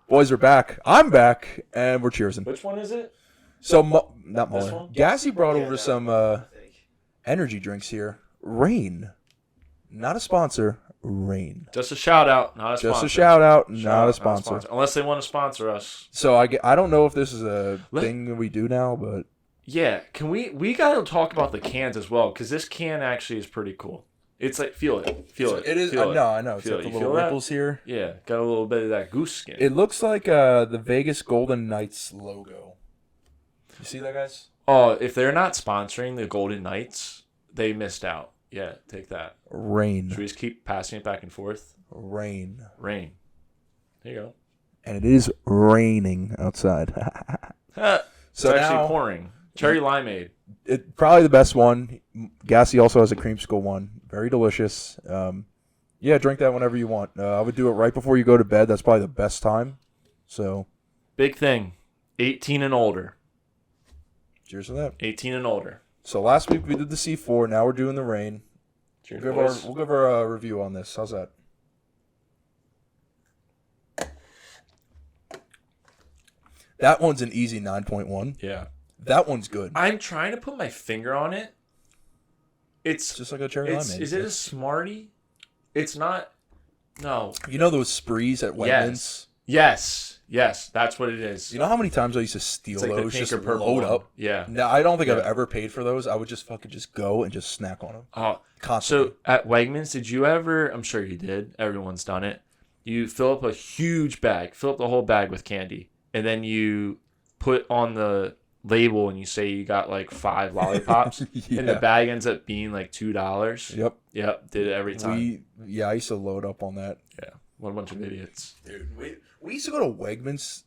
Boys are back. I'm back, and we're cheersing. Which one is it? So, not This Muller. one? Gassy brought over some energy drinks here. Rain. Not a sponsor. Rain. Just a shout out, not a sponsor. Just a shout out, not a sponsor. Unless they want to sponsor us. So I don't know if this is a thing that we do now, but yeah, can we got to talk about the cans as well because this can actually is pretty cool. It's like feel it. It is. I know. It's got the little ripples here. Yeah, got a little bit of that goose skin. It looks like the Vegas Golden Knights logo. You see that, guys? Oh, if they're not sponsoring the Golden Knights, they missed out. Yeah, take that. Rain. Should we just keep passing it back and forth? Rain. Rain. There you go. And it is raining outside. It's actually pouring. Cherry limeade. Probably the best one. Gassy also has a creamsicle one. Very delicious. Yeah, drink that whenever you want. I would do it right before you go to bed. That's probably the best time. So, big thing. 18 and older. Cheers to that. 18 and older. So last week we did the C4. Now we're doing the rain. Cheers, we'll give our review on this. How's that? That one's an easy 9.1. Yeah. That one's good. I'm trying to put my finger on it. It's just like a cherry limeade. Is it a Smartie? It's not. No. You know those sprees at Wegmans? Yes, that's what it is. You know how many times I used to steal those just to load up? Yeah. No, I don't think I've ever paid for those. I would just fucking just go and just snack on them. Oh, constantly. So at Wegmans, did you ever? I'm sure you did. Everyone's done it. You fill up a huge bag, fill up the whole bag with candy, and then you put on the label and you say you got like 5 lollipops, and the bag ends up being like $2. Yep. Did it every time. I used to load up on that. Yeah. What a bunch of idiots. Dude, we used to go to Wegmans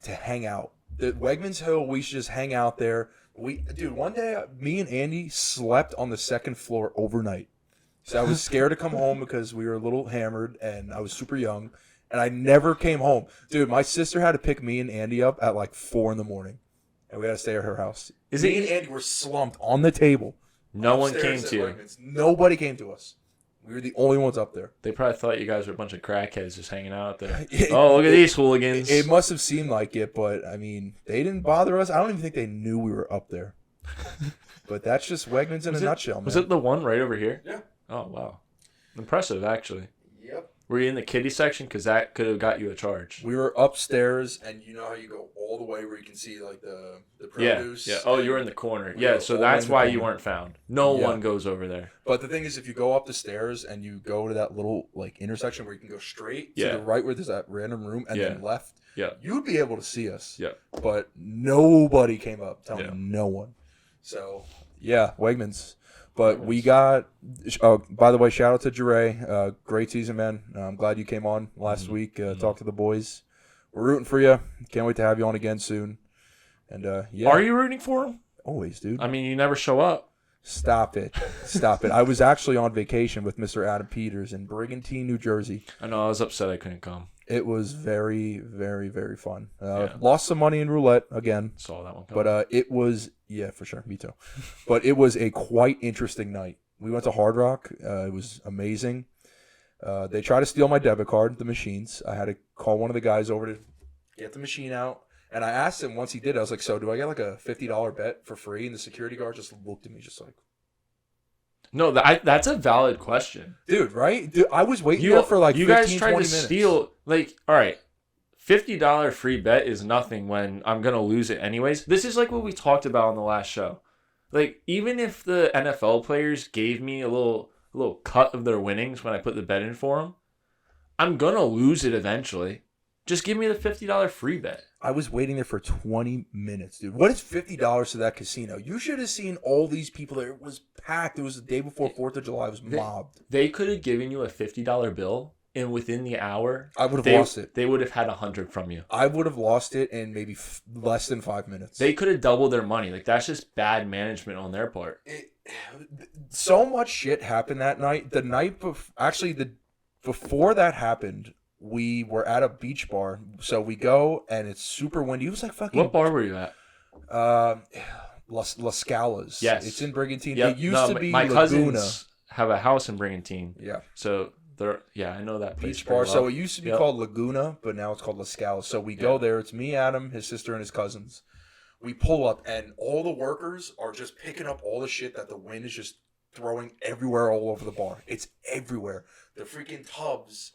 to hang out. The Wegmans Hill, we used to just hang out there. One day, me and Andy slept on the second floor overnight. So I was scared to come home because we were a little hammered and I was super young. And I never came home. Dude, my sister had to pick me and Andy up at like 4 in the morning. And we had to stay at her house. Me and Andy were slumped on the table. No one came to you. Wegmans. Nobody came to us. We were the only ones up there. They probably thought you guys were a bunch of crackheads just hanging out there. Look at these hooligans. It must have seemed like it, but, I mean, they didn't bother us. I don't even think they knew we were up there. But that's just Wegmans in a nutshell, man. Was it the one right over here? Yeah. Oh, wow. Impressive, actually. Yep. Were you in the kiddie section? Because that could have got you a charge. We were upstairs, and you know how you go all the way where you can see, like, the produce? Yeah. Oh, you were in the corner. Yeah, so that's why you weren't found. No one goes over there. But the thing is, if you go up the stairs and you go to that little, like, intersection where you can go straight to the right where there's that random room and then left, you'd be able to see us. Yeah. But nobody came up. Tell me, no one. So, yeah, Wegmans. But we got, by the way, shout out to Jure. Great season, man. I'm glad you came on last week, talk to the boys. We're rooting for you. Can't wait to have you on again soon. And yeah. Are you rooting for him? Always, dude. I mean, you never show up. Stop it. I was actually on vacation with Mr. Adam Peters in Brigantine, New Jersey. I know. I was upset I couldn't come. It was very, very, very fun. Lost some money in roulette again. Saw that one coming. But it was, yeah, for sure. Me too. But it was a quite interesting night. We went to Hard Rock. It was amazing. They tried to steal my debit card, the machines. I had to call one of the guys over to get the machine out. And I asked him once he did, I was like, so do I get like a $50 bet for free? And the security guard just looked at me just like. No, that's a valid question. Dude, right? Dude, I was waiting there for like 15, 20 minutes. You guys tried to steal, like, all right, $50 free bet is nothing when I'm going to lose it anyways. This is like what we talked about on the last show. Like, even if the NFL players gave me a little cut of their winnings when I put the bet in for them, I'm going to lose it eventually. Just give me the $50 free bet. I was waiting there for 20 minutes, dude. What is $50 to that casino? You should have seen all these people there. It was packed. It was the day before 4th of July. It was mobbed. They could have given you a $50 bill, and within the hour, I would have lost it. They would have had 100 from you. I would have lost it in maybe less than 5 minutes. They could have doubled their money. Like, that's just bad management on their part. So much shit happened that night. The night before that happened, we were at a beach bar. So we go, and it's super windy. It was like fucking... What bar were you at? Las Scalas. Yes. It's in Brigantine. Yep. It used to be my Laguna. cousins have a house in Brigantine. Yeah. So I know that place Beach very bar. well. So it used to be Yep. called Laguna, but now it's called La Scala. So we go there. It's me, Adam, his sister, and his cousins. We pull up, and all the workers are just picking up all the shit that the wind is just throwing everywhere all over the bar. It's everywhere. The freaking tubs,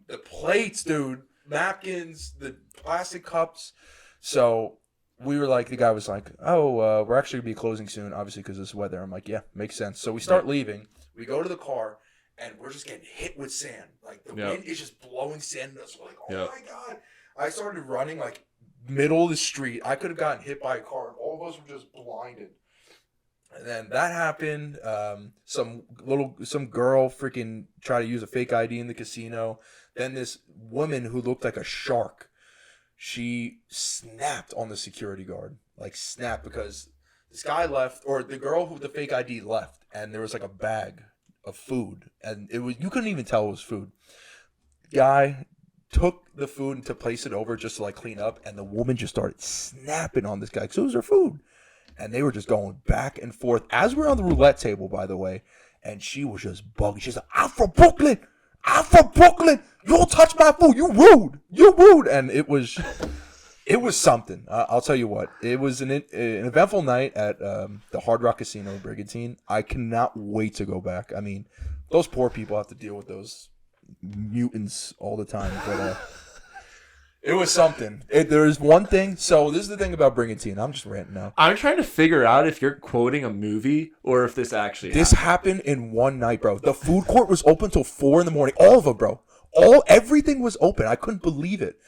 the plates, dude, napkins, the plastic cups. So we were like, the guy was like, oh, we're actually going to be closing soon, obviously, because of this weather. I'm like, yeah, makes sense. So we start leaving. We go to the car, and we're just getting hit with sand. Like, the wind is just blowing sand at us. We're like, oh, my God. I started running, like, middle of the street. I could have gotten hit by a car, and all of us were just blinded. And then that happened. Some girl freaking tried to use a fake ID in the casino. Then this woman who looked like a shark, she snapped on the security guard. Like, snapped, because this guy left, or the girl with the fake ID left, and there was like a bag of food, and you couldn't even tell it was food. Guy took the food to place it over just to like clean up, and the woman just started snapping on this guy because it was her food. And they were just going back and forth as we were on the roulette table, by the way. And she was just bugging. She's like, I'm from Brooklyn. You don't touch my food. You rude. And it was something. I'll tell you what. It was an eventful night at the Hard Rock Casino in Brigantine. I cannot wait to go back. I mean, those poor people have to deal with those mutants all the time. But it was something. There's one thing. So this is the thing about Brigantine. I'm just ranting now. I'm trying to figure out if you're quoting a movie or if this actually happened. This happened in one night, bro. The food court was open till 4 a.m. All of them, bro. Everything was open. I couldn't believe it.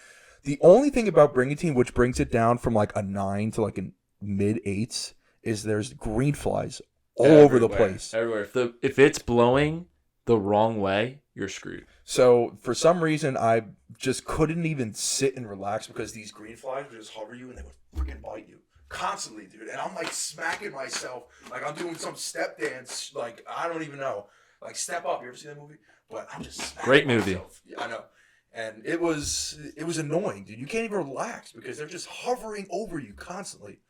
The only thing about Brigantine, which brings it down from like a 9 to like a mid-8s, is there's green flies all over the place. Everywhere. If it's blowing the wrong way, you're screwed. So for some reason, I just couldn't even sit and relax because these green flies would just hover you and they would freaking bite you constantly, dude. And I'm like smacking myself like I'm doing some step dance. Like, I don't even know. Like, Step Up. You ever seen that movie? But I'm just smacking Great movie. myself. Yeah, I know. And it was annoying, dude. You can't even relax because they're just hovering over you constantly.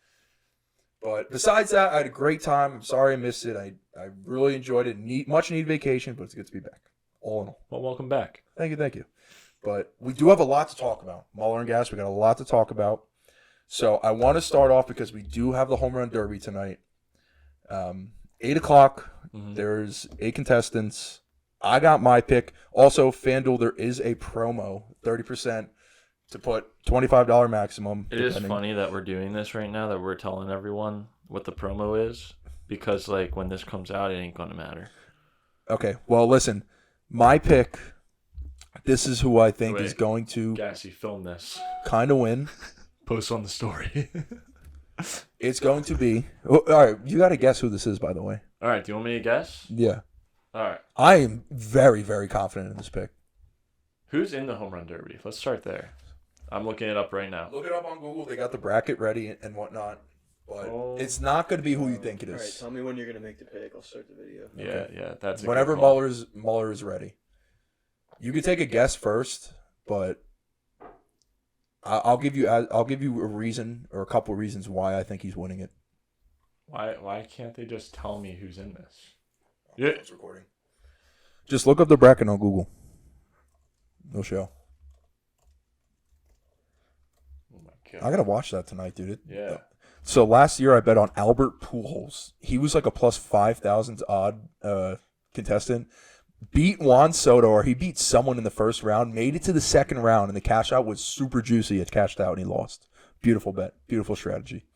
But besides that, I had a great time. I'm sorry I missed it. I really enjoyed it. Much needed vacation, but it's good to be back. All in all. Well, welcome back. Thank you. But we do have a lot to talk about. Muller and Gas, we got a lot to talk about. So I want to start off because we do have the home run derby tonight. 8 o'clock. Mm-hmm. There's 8 contestants. I got my pick. Also, FanDuel, there is a promo, 30% to put $25 maximum. It is funny that we're doing this right now, that we're telling everyone what the promo is, because like when this comes out, it ain't going to matter. Okay, well, listen. My pick, this is who I think is going to Gassy, film this. Kind of win. Post on the story. It's going to be... All right, you got to guess who this is, by the way. All right, do you want me to guess? Yeah. All right. I am very, very confident in this pick. Who's in the home run derby? Let's start there. I'm looking it up right now. Look it up on Google. They got the bracket ready and whatnot. But it's not going to be who you think it is. All right, tell me when you're going to make the pick. I'll start the video. Yeah, that's a whenever good call. Muller is ready. You can take a guess first, but I'll give you a reason or a couple reasons why I think he's winning it. Why can't they just tell me who's in this? Yeah, it's recording. Just look up the bracket on Google. No show. Oh my God. I gotta watch that tonight, dude. Yeah. So last year I bet on Albert Pujols. He was like a plus 5,000 odd contestant. Beat Juan Soto, or he beat someone in the first round, made it to the second round, and the cash out was super juicy. It cashed out and he lost. Beautiful bet. Beautiful strategy.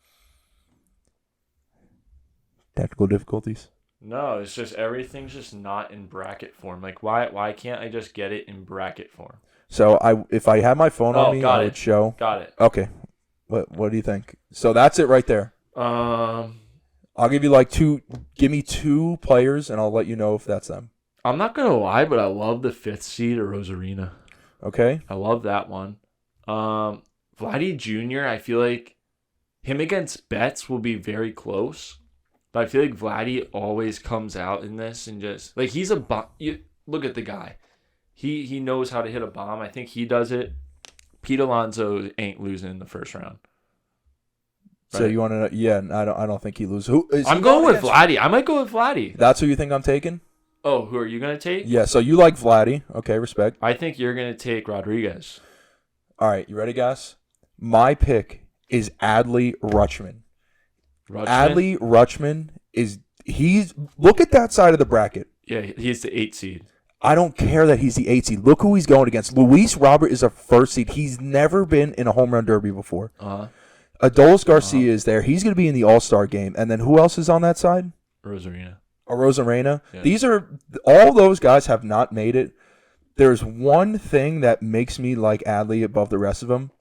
Technical difficulties? No, it's just everything's just not in bracket form. Like, why can't I just get it in bracket form? So if I had my phone on me, I would show. Got it. Okay. What do you think? So that's it right there. I'll give you give me 2 players, and I'll let you know if that's them. I'm not going to lie, but I love the 5th seed of Rosarina. Okay. I love that one. Vladdy Jr., I feel like him against Betts will be very close. But I feel like Vladdy always comes out in this and just... Like, he's a bomb. Look at the guy. He knows how to hit a bomb. I think he does it. Pete Alonso ain't losing in the first round. So you want to? Yeah, I don't think he loses. I'm going with Vladdy. I might go with Vladdy. That's who you think I'm taking? Oh, who are you going to take? Yeah, so you like Vladdy. Okay, respect. I think you're going to take Rodriguez. All right, you ready, guys? My pick is Adley Rutschman. Adley Rutschman look at that side of the bracket. Yeah, he's the 8 seed. I don't care that he's the 8 seed. Look who he's going against. Luis Robert is a 1st seed. He's never been in a home run derby before. Adolis Garcia is there. He's going to be in the All-Star game. And then who else is on that side? Rosarena. Yeah. All those guys have not made it. There's one thing that makes me like Adley above the rest of them.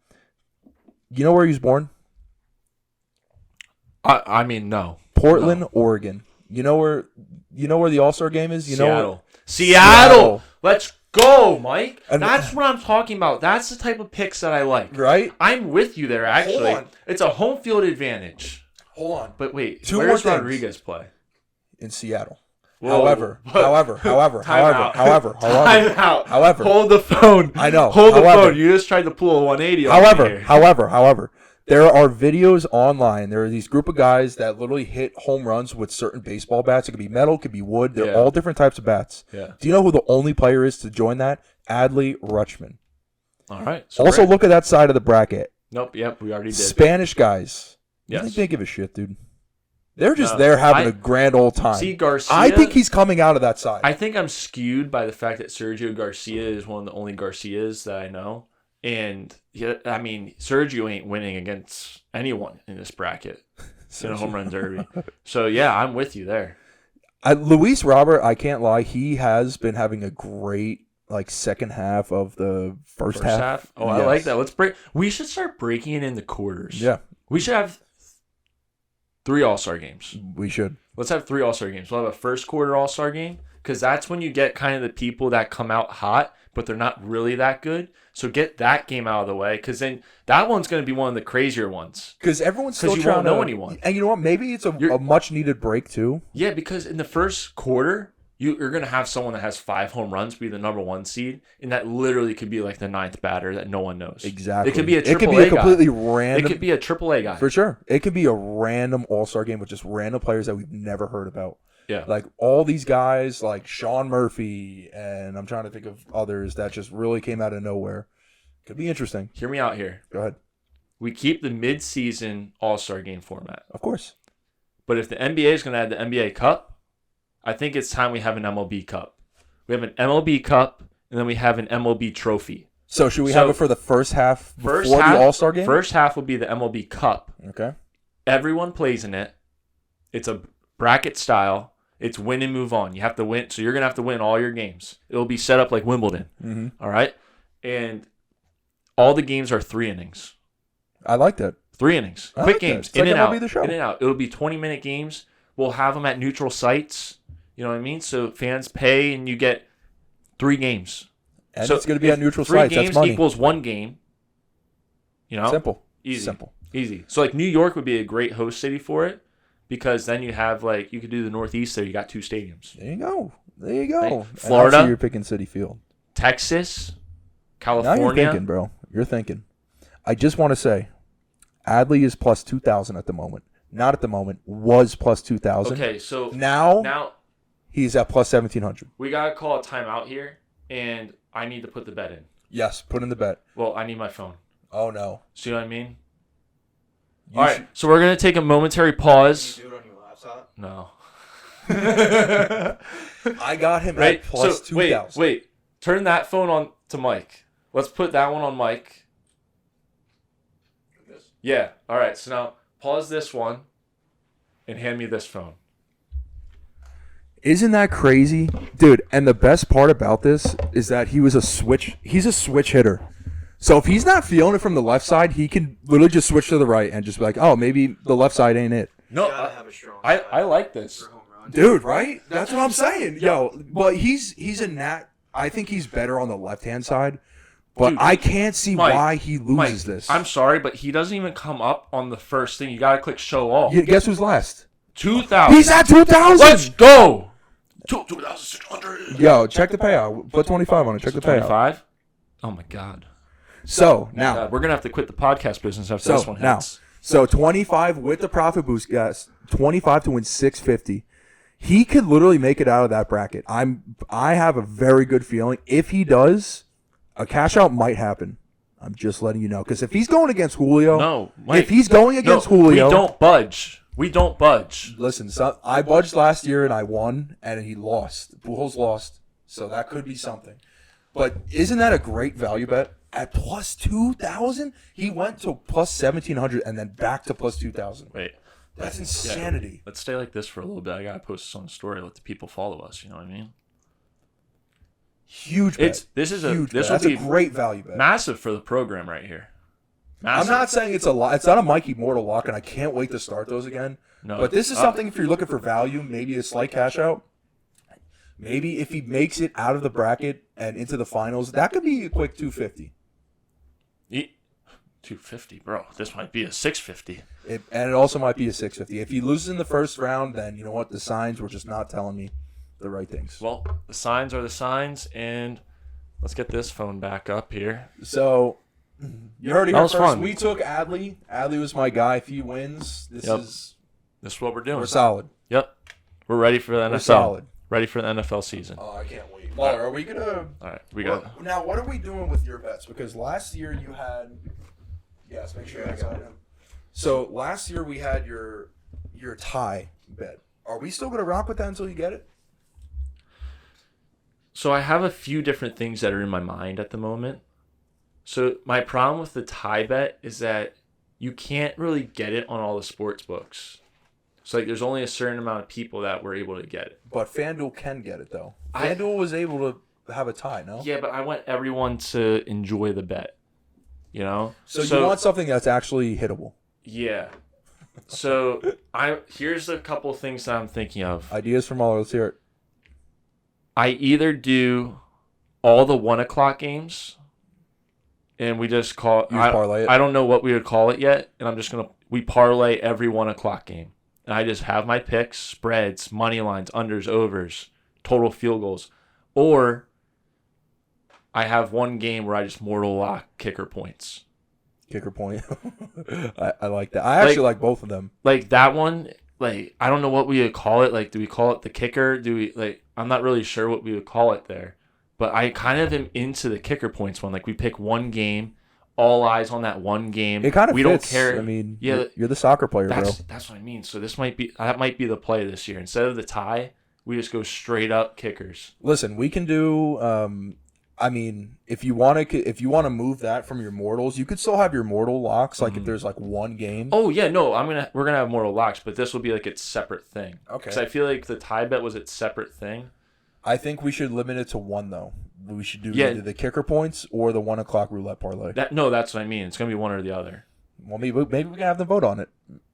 You know where he was born? I mean, no. Portland, Oregon. You know where the All-Star game is? Seattle. Let's go, Mike. That's what I'm talking about. That's the type of picks that I like. Right? I'm with you there, actually. Hold on. It's a home field advantage. Hold on. But wait, Two where does more things. Rodriguez play? In Seattle. Whoa. However, Hold the phone. I know. Hold the phone. You just tried to pull a 180 on me here. However, there are videos online. There are these group of guys that literally hit home runs with certain baseball bats. It could be metal, it could be wood. They're all different types of bats. Yeah. Do you know who the only player is to join that? Adley Rutschman. All right. So also, look at that side of the bracket. Nope. Yep. We already did. Spanish guys. Yes. I think they give a shit, dude. They're just there having a grand old time. See, Garcia. I think he's coming out of that side. I think I'm skewed by the fact that Sergio Garcia is one of the only Garcias that I know. And, I mean, Sergio ain't winning against anyone in this bracket in a home run derby. So, yeah, I'm with you there. Luis Robert, I can't lie, he has been having a great second half of the first half. Oh, yes. I like that. We should start breaking it into quarters. Yeah. We should have 3 All-Star games. We should. Let's have 3 All-Star games. We'll have a first quarter All-Star game because that's when you get kind of the people that come out hot, but they're not really that good. So get that game out of the way because then that one's going to be one of the crazier ones. Because everyone's still you trying won't know anyone. And you know what? Maybe it's a much-needed break, too. Yeah, because in the first quarter, you're going to have someone that has 5 home runs be the number 1 seed, and that literally could be like the 9th batter that no one knows. Exactly. It could be a completely random. It could be a AAA guy. For sure. It could be a random All-Star game with just random players that we've never heard about. Yeah. Like all these guys like Sean Murphy, and I'm trying to think of others that just really came out of nowhere. Could be interesting. Hear me out here. Go ahead. We keep the mid-season All-Star game format. Of course. But if the NBA is going to add the NBA Cup, I think it's time we have an MLB Cup. We have an MLB Cup, and then we have an MLB Trophy. So should we have it for the first half before the All-Star game? First half will be the MLB Cup. Okay. Everyone plays in it. It's a bracket style. It's win and move on. You have to win. So you're going to have to win all your games. It'll be set up like Wimbledon. Mm-hmm. All right? And all the games are 3 innings. I like that. 3 innings. Quick games. In and out. The show. In and out. It'll be 20-minute games. We'll have them at neutral sites. You know what I mean? So fans pay and you get 3 games. And so it's going to be at neutral sites. 3 games That's money. Equals 1 game. You know? Simple. Easy. Simple. Easy. So like New York would be a great host city for it. Because then you have you could do the Northeast there. You got 2 stadiums. There you go. Florida. You're picking Citi Field. Texas. California. Now you're thinking, bro. You're thinking. I just want to say, Adley is plus 2,000 at the moment. Not at the moment. Was plus 2,000. Okay, so now he's at plus 1,700. We got to call a timeout here, and I need to put the bet in. Yes, put in the bet. Well, I need my phone. Oh, no. See what I mean? All right, so we're going to take a momentary pause. Can you do it on your laptop? No. I got him at plus 2,000. Wait. Turn that phone on to Mike. Let's put that one on Mike. Yeah. All right, so now pause this one and hand me this phone. Isn't that crazy? Dude, and the best part about this is that he's a switch hitter. So if he's not feeling it from the left side, he can literally just switch to the right and just be like, oh, maybe the left side ain't it. No, I like this. Dude, right? That's what I'm saying. Yo, but he's a nat. I think he's better on the left-hand side. But dude, I can't see why he loses this. I'm sorry, but he doesn't even come up on the first thing. You got to click show all. Guess who's last? 2,000. He's at 2,000. Let's go. 2,600. Yo, check the payout. Put 25 on it. Check the payout. 25? Oh, my God. So, now. We're going to have to quit the podcast business after this one hits. So, 25 with the profit boost, guys. 25 to win 650. He could literally make it out of that bracket. I have a very good feeling. If he does, a cash out might happen. I'm just letting you know. Because if he's going against Julio, No, Mike, if he's going against Julio, we don't budge. We don't budge. Listen, I budged last year and I won, and he lost. Pujols lost, so that could be something. But isn't that a great value bet? At plus 2,000, he went to plus 1,700 and then back to plus 2,000. Wait. That's insanity. Yeah. Let's stay like this for a little bit. I gotta post this on the story. Let the people follow us. You know what I mean? Huge bet. This will That's be a great value bet. massive for the program right here. Massive. I'm not saying it's a lot. It's not a Mikey Mortal lock, and I can't wait to start those again. No, but this is something if you're looking for value, maybe a slight cash out. Maybe if he makes it out of the bracket and into the finals, that could be a quick 250. 250, bro. This might be a 650. And it also might be a 650. If he loses in the first round, then you know what? The signs were just not telling me the right things. Well, the signs are the signs, and let's get this phone back up here. So, you heard it here was first. fun. We took Adley. Adley was my guy. If he wins, This is what we're doing. we're solid. Yep. We're ready for the NFL. We're solid. Ready for the NFL season. Oh, I can't wait. Well, are we gonna? All right, we got. Now, what are we doing with your bets? Because last year you had. Yes, make sure I got him. So last year we had your tie bet. Are we still gonna rock with that until you get it? So I have a few different things that are in my mind at the moment. So my problem with the tie bet is that you can't really get it on all the sports books. So like there's only a certain amount of people that were able to get it. But FanDuel can get it though. FanDuel was able to have a tie, no? Yeah, but I want everyone to enjoy the bet. You know? So you want something that's actually hittable. Yeah. So here's a couple of things that I'm thinking of. Ideas from all. Let's hear it. I either do all the 1:00 games, and we just call parlay it. I don't know what we would call it yet, and we parlay every 1:00 game, and I just have my picks, spreads, money lines, unders, overs, total field goals, or I have one game where I just mortal lock kicker points. Kicker point. I like that. I actually like both of them. Like that one, like I don't know what we would call it. Like, do we call it the kicker? Do we like? I'm not really sure what we would call it there, but I kind of am into the kicker points one. Like we pick one game, all eyes on that one game. It kind of we fits. don't care. I mean, yeah, you're the soccer player, bro. That's what I mean. So that might be the play this year. Instead of the tie, we just go straight up kickers. Listen, we can do. I mean, if you want to move that from your mortals, you could still have your mortal locks. Like if there's like one game. Oh yeah, no, we're gonna have mortal locks, but this will be like its separate thing. Okay. Because I feel like the tie bet was its separate thing. I think we should limit it to one though. We should do Yeah. either the kicker points or the 1:00 roulette parlay. That's what I mean. It's gonna be one or the other. Well, maybe we can have them vote on it.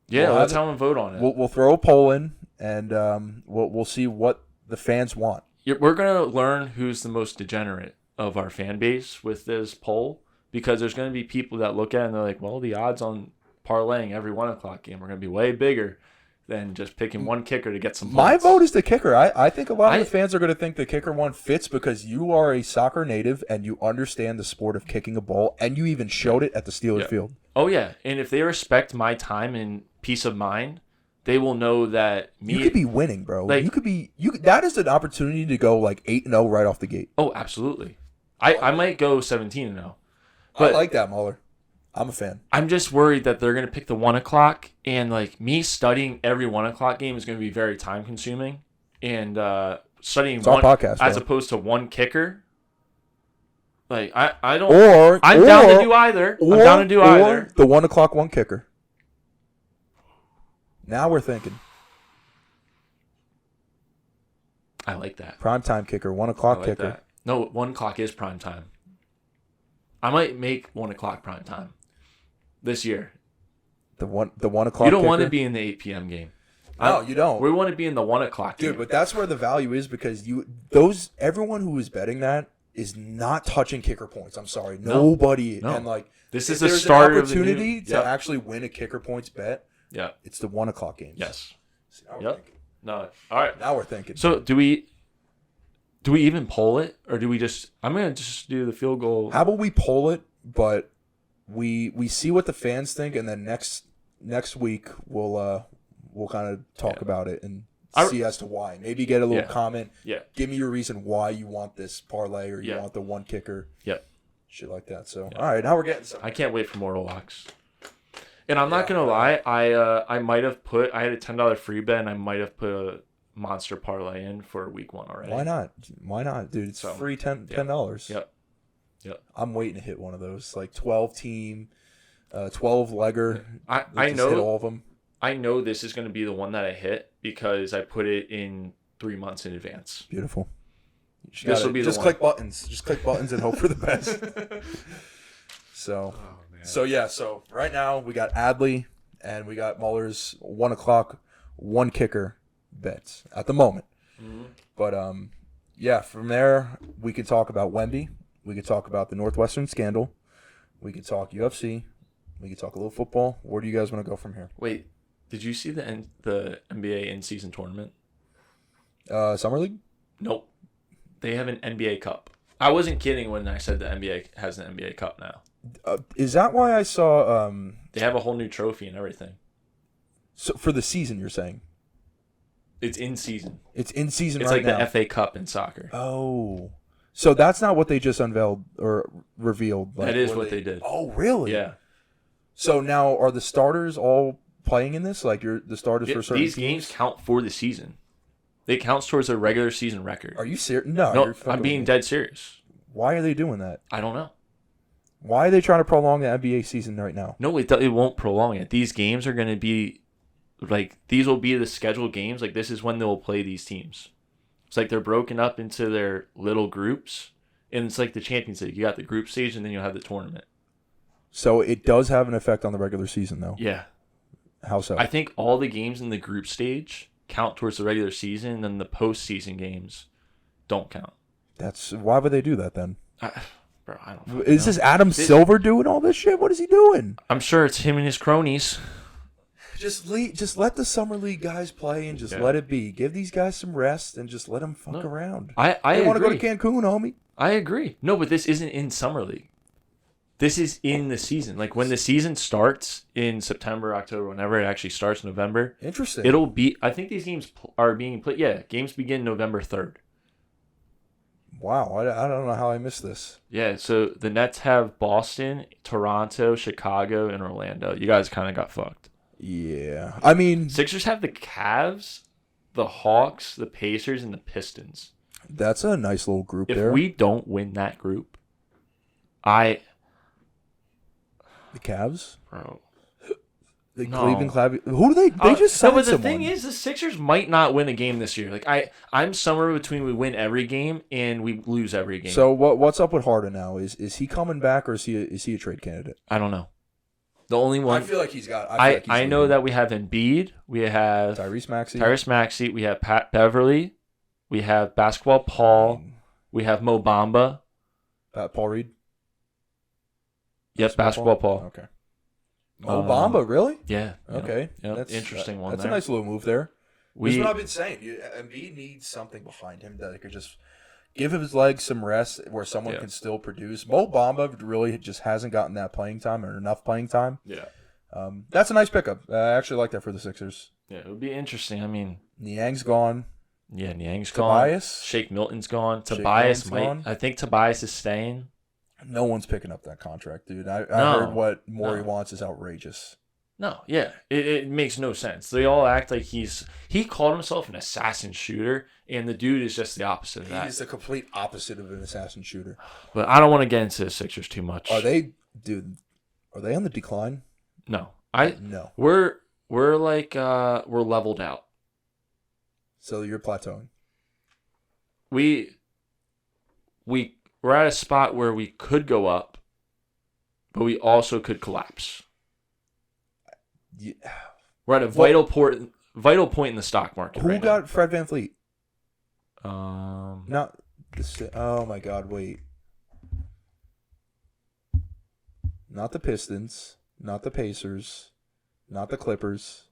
Yeah, We'll let's have have them vote on it. We'll throw a poll in, and we'll see what the fans want. We're gonna learn who's the most degenerate of our fan base with this poll, because there's gonna be people that look at it and they're like, well, the odds on parlaying every 1:00 game are gonna be way bigger than just picking one kicker to get some points. My vote is the kicker. I think a lot of the fans are going to think the kicker one fits because you are a soccer native and you understand the sport of kicking a ball, and you even showed it at the Steelers field. Oh yeah, and if they respect my time and peace of mind, they will know that You could be winning, bro. Like, you could be. That is an opportunity to go like 8-0 right off the gate. Oh, absolutely. I might go 17-0. I like that, Mueller. I'm a fan. I'm just worried that they're going to pick the 1:00, and like me studying every 1:00 game is going to be very time consuming, and studying It's our podcast, as bro. opposed to one kicker. Like I don't. I'm down to do either. I'm down to do either. The 1:00 one kicker. Now we're thinking. I like that. Primetime kicker, 1:00 I like kicker. that. No, 1:00 is prime time. I might make 1:00 prime time this year. The 1:00 You don't kicker. want to be in the 8 p.m. game. No, you don't. We want to be in the 1:00 game. Dude, but that's where the value is because everyone who is betting that is not touching kicker points. I'm sorry. Nobody. No. And like This if is the there's start an of the new- opportunity to Yep. actually win a kicker points bet. Yeah. It's the 1:00 games. Yes. See, now we're Yep. thinking. No. All right. Now we're thinking. So do we even poll it, or do we just? I'm gonna just do the field goal. How about we poll it, but we see what the fans think, and then next week we'll kind of talk about it and see as to why. Maybe get a little comment. Yeah. Give me your reason why you want this parlay or you Yeah. want the one kicker. Yep. Shit like that. So, Yeah. all right, now we're getting some. I can't wait for Mortal Locks. And I'm not gonna lie, I might have I had a $10 free bet, and I might have put a monster parlay in for week 1 already. Why not? Why not, dude? It's free $10. Yep. I'm waiting to hit one of those, like 12 team, 12 legger. I Just know hit all of them. I know this is going to be the one that I hit because I put it in 3 months in advance. Beautiful. This will be just the click buttons. Just click buttons and hope for the best. So, so right now we got Adley and we got Muller's 1 o'clock, one kicker bets at the moment. Mm-hmm. But from there we could talk about Wemby. We could talk about the Northwestern scandal. We could talk UFC. We could talk a little football. Where do you guys want to go from here? Wait, did you see the NBA in-season tournament? Summer League? Nope. They have an NBA Cup. I wasn't kidding when I said the NBA has an NBA Cup now. Is that why I saw? They have a whole new trophy and everything. So for the season, you're saying? It's in season. It's in season It's right like now. the FA Cup in soccer. Oh. So that's not what they just unveiled or revealed. That is what they did. Oh, really? Yeah. So now are the starters all playing in this? Like the starters for certain These games count for the season. They count towards a regular season record. Are you serious? No, No, I'm being dead serious. Why are they doing that? I don't know. Why are they trying to prolong the NBA season right now? No, it won't prolong it. These games are going to be, these will be the scheduled games. Like, this is when they'll play these teams. It's like they're broken up into their little groups, and it's like the Champions League. You got the group stage, and then you'll have the tournament. So it does have an effect on the regular season, though. Yeah. How so? I think all the games in the group stage count towards the regular season, and then the postseason games don't count. Why would they do that then? I don't know. Is this Adam Silver doing all this shit? What is he doing? I'm sure it's him and his cronies. Just let the summer league guys play and just let it be. Give these guys some rest and just let them fuck around. I they want to go to agree. Cancun, homie. I agree. No, but this isn't in summer league. This is in the season. Like when the season starts in September, October, whenever it actually starts, November. Interesting. It'll be. I think these games are being played. Yeah, games begin November 3rd. Wow, I don't know how I missed this. Yeah, so the Nets have Boston, Toronto, Chicago, and Orlando. You guys kind of got fucked. Yeah, I mean, Sixers have the Cavs, the Hawks, the Pacers, and the Pistons. that's a nice little group If there. we don't win that group, The Cavs? bro. The No. Cleveland Cavaliers? Who do they? They just signed No, but the someone. thing is, the Sixers might not win a game this year. Like I'm somewhere between we win every game and we lose every game. So what's up with Harden now? Is he coming back or is he a trade candidate? I don't know. The only one I feel like he's got. I know that we have Embiid, we have Tyrese Maxey, we have Pat Beverly, we have Basketball Paul, we have Mo Bamba. Paul Reed. Yep, Basketball Paul. Okay. Mo Bamba, really? Yeah. Okay. Yeah, That's interesting one. That's there. a nice little move there. We That's what I've been saying. Embiid needs something behind him that could just give his legs some rest where someone can still produce. Mo Bamba really just hasn't gotten that playing time or enough playing time. Yeah. That's a nice pickup. I actually like that for the Sixers. Yeah, it would be interesting. I mean, Niang's gone. yeah, Niang's gone. Tobias? Shake Milton's gone. Shake Tobias Milton's gone. I think Tobias is staying. No one's picking up that contract, dude. I No. heard what Morey No. wants is outrageous. No, yeah, it makes no sense. They all act like he called himself an assassin shooter, and the dude is just the opposite of that. He's the complete opposite of an assassin shooter. But I don't want to get into the Sixers too much. Are they on the decline? No, No. We're like we're leveled out. So you're plateauing. We're at a spot where we could go up, but we also could collapse. Yeah. We're at a vital point in the stock market. Who right got Fred VanVleet? now. Not oh my God! Wait. Not the Pistons. Not the Pacers. Not the Clippers.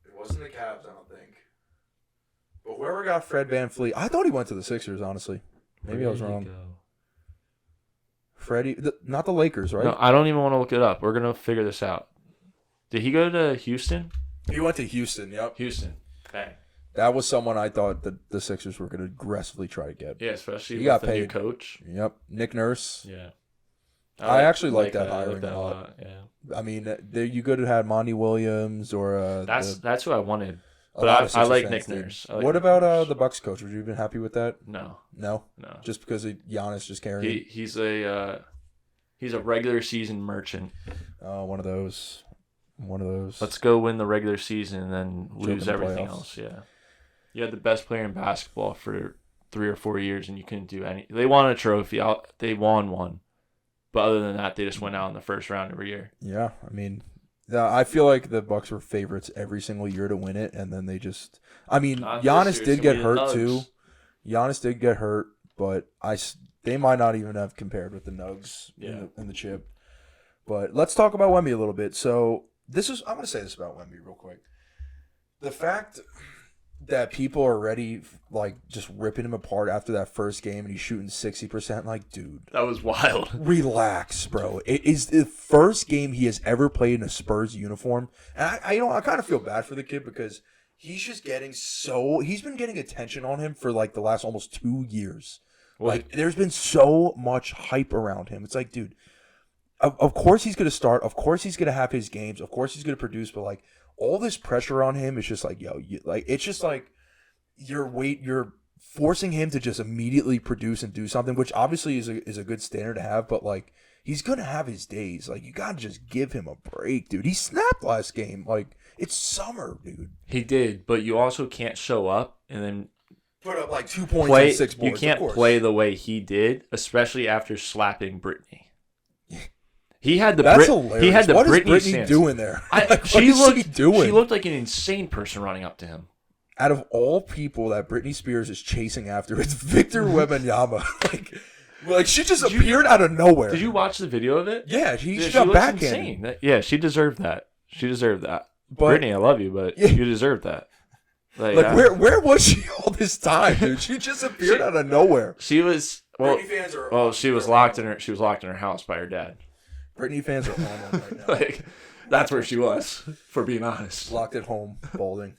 It wasn't the Cavs, I don't think. But whoever got Fred VanVleet, I thought he went to the Sixers. Honestly, maybe I was wrong. Freddie, not the Lakers, right? No, I don't even want to look it up. We're gonna figure this out. Did he go to Houston? He went to Houston. Yep. Houston. Bang. That was someone I thought that the Sixers were going to aggressively try to get. Yeah, especially He with got the new paid. coach. Yep, Nick Nurse. Yeah. I actually like that I hiring a lot. Yeah. I mean, you could have had Monty Williams or That's who I wanted. a lot of But I Sixers like fans Nick did. Nurse. I like What Nick about Nurse. the Bucks coach? Would you have been happy with that? No. No, No. just because of Giannis just carrying. He's a regular season merchant. One of those. Let's go win the regular season and then Joke lose in the everything playoffs. else. Yeah. You had the best player in basketball for 3 or 4 years and you couldn't do any. They won a trophy. They won one. But other than that, they just went out in the first round every year. Yeah, I mean, I feel like the Bucks were favorites every single year to win it, and then they just. I mean, Not this Giannis year, did it's get gonna be the hurt Nugs. too. Giannis did get hurt, but they might not even have compared with the Nugs in the chip. But let's talk about Wemby a little bit. So I'm going to say this about Wemby real quick. The fact that people are already like just ripping him apart after that first game and he's shooting 60%, like, dude, That was wild. relax, bro. It is the first game he has ever played in a Spurs uniform. And I kind of feel bad for the kid because he's just he's been getting attention on him for like the last almost 2 years. Like, there's been so much hype around him. It's like, dude, of course he's going to start. Of course he's going to have his games. Of course he's going to produce. But like all this pressure on him is just like, it's just like you're forcing him to just immediately produce and do something, which obviously is a good standard to have. But like he's going to have his days. Like you got to just give him a break, dude. He snapped last game. Like it's summer, dude. He did, but you also can't show up and then Put up like 2 points and 6 boards. You can't play the way he did, especially after slapping Brittany. He had the hilarious. He had the what Britney is Brittany stance. doing there? What She is she doing? She looked like an insane person running up to him. Out of all people that Britney Spears is chasing after, it's Victor Wembanyama. like she just appeared out of nowhere. Did you watch the video of it? Yeah, she She got looks backhanded. insane. Yeah, she deserved that. She deserved that. But- Brittany, I love you, but Yeah. you deserved that. Like where was she all this time, dude? She just appeared out of nowhere. She was Britney fans are she was locked in her house by her dad. Britney fans are on one right now. Like that's where she was, for being honest. Locked at home, balding.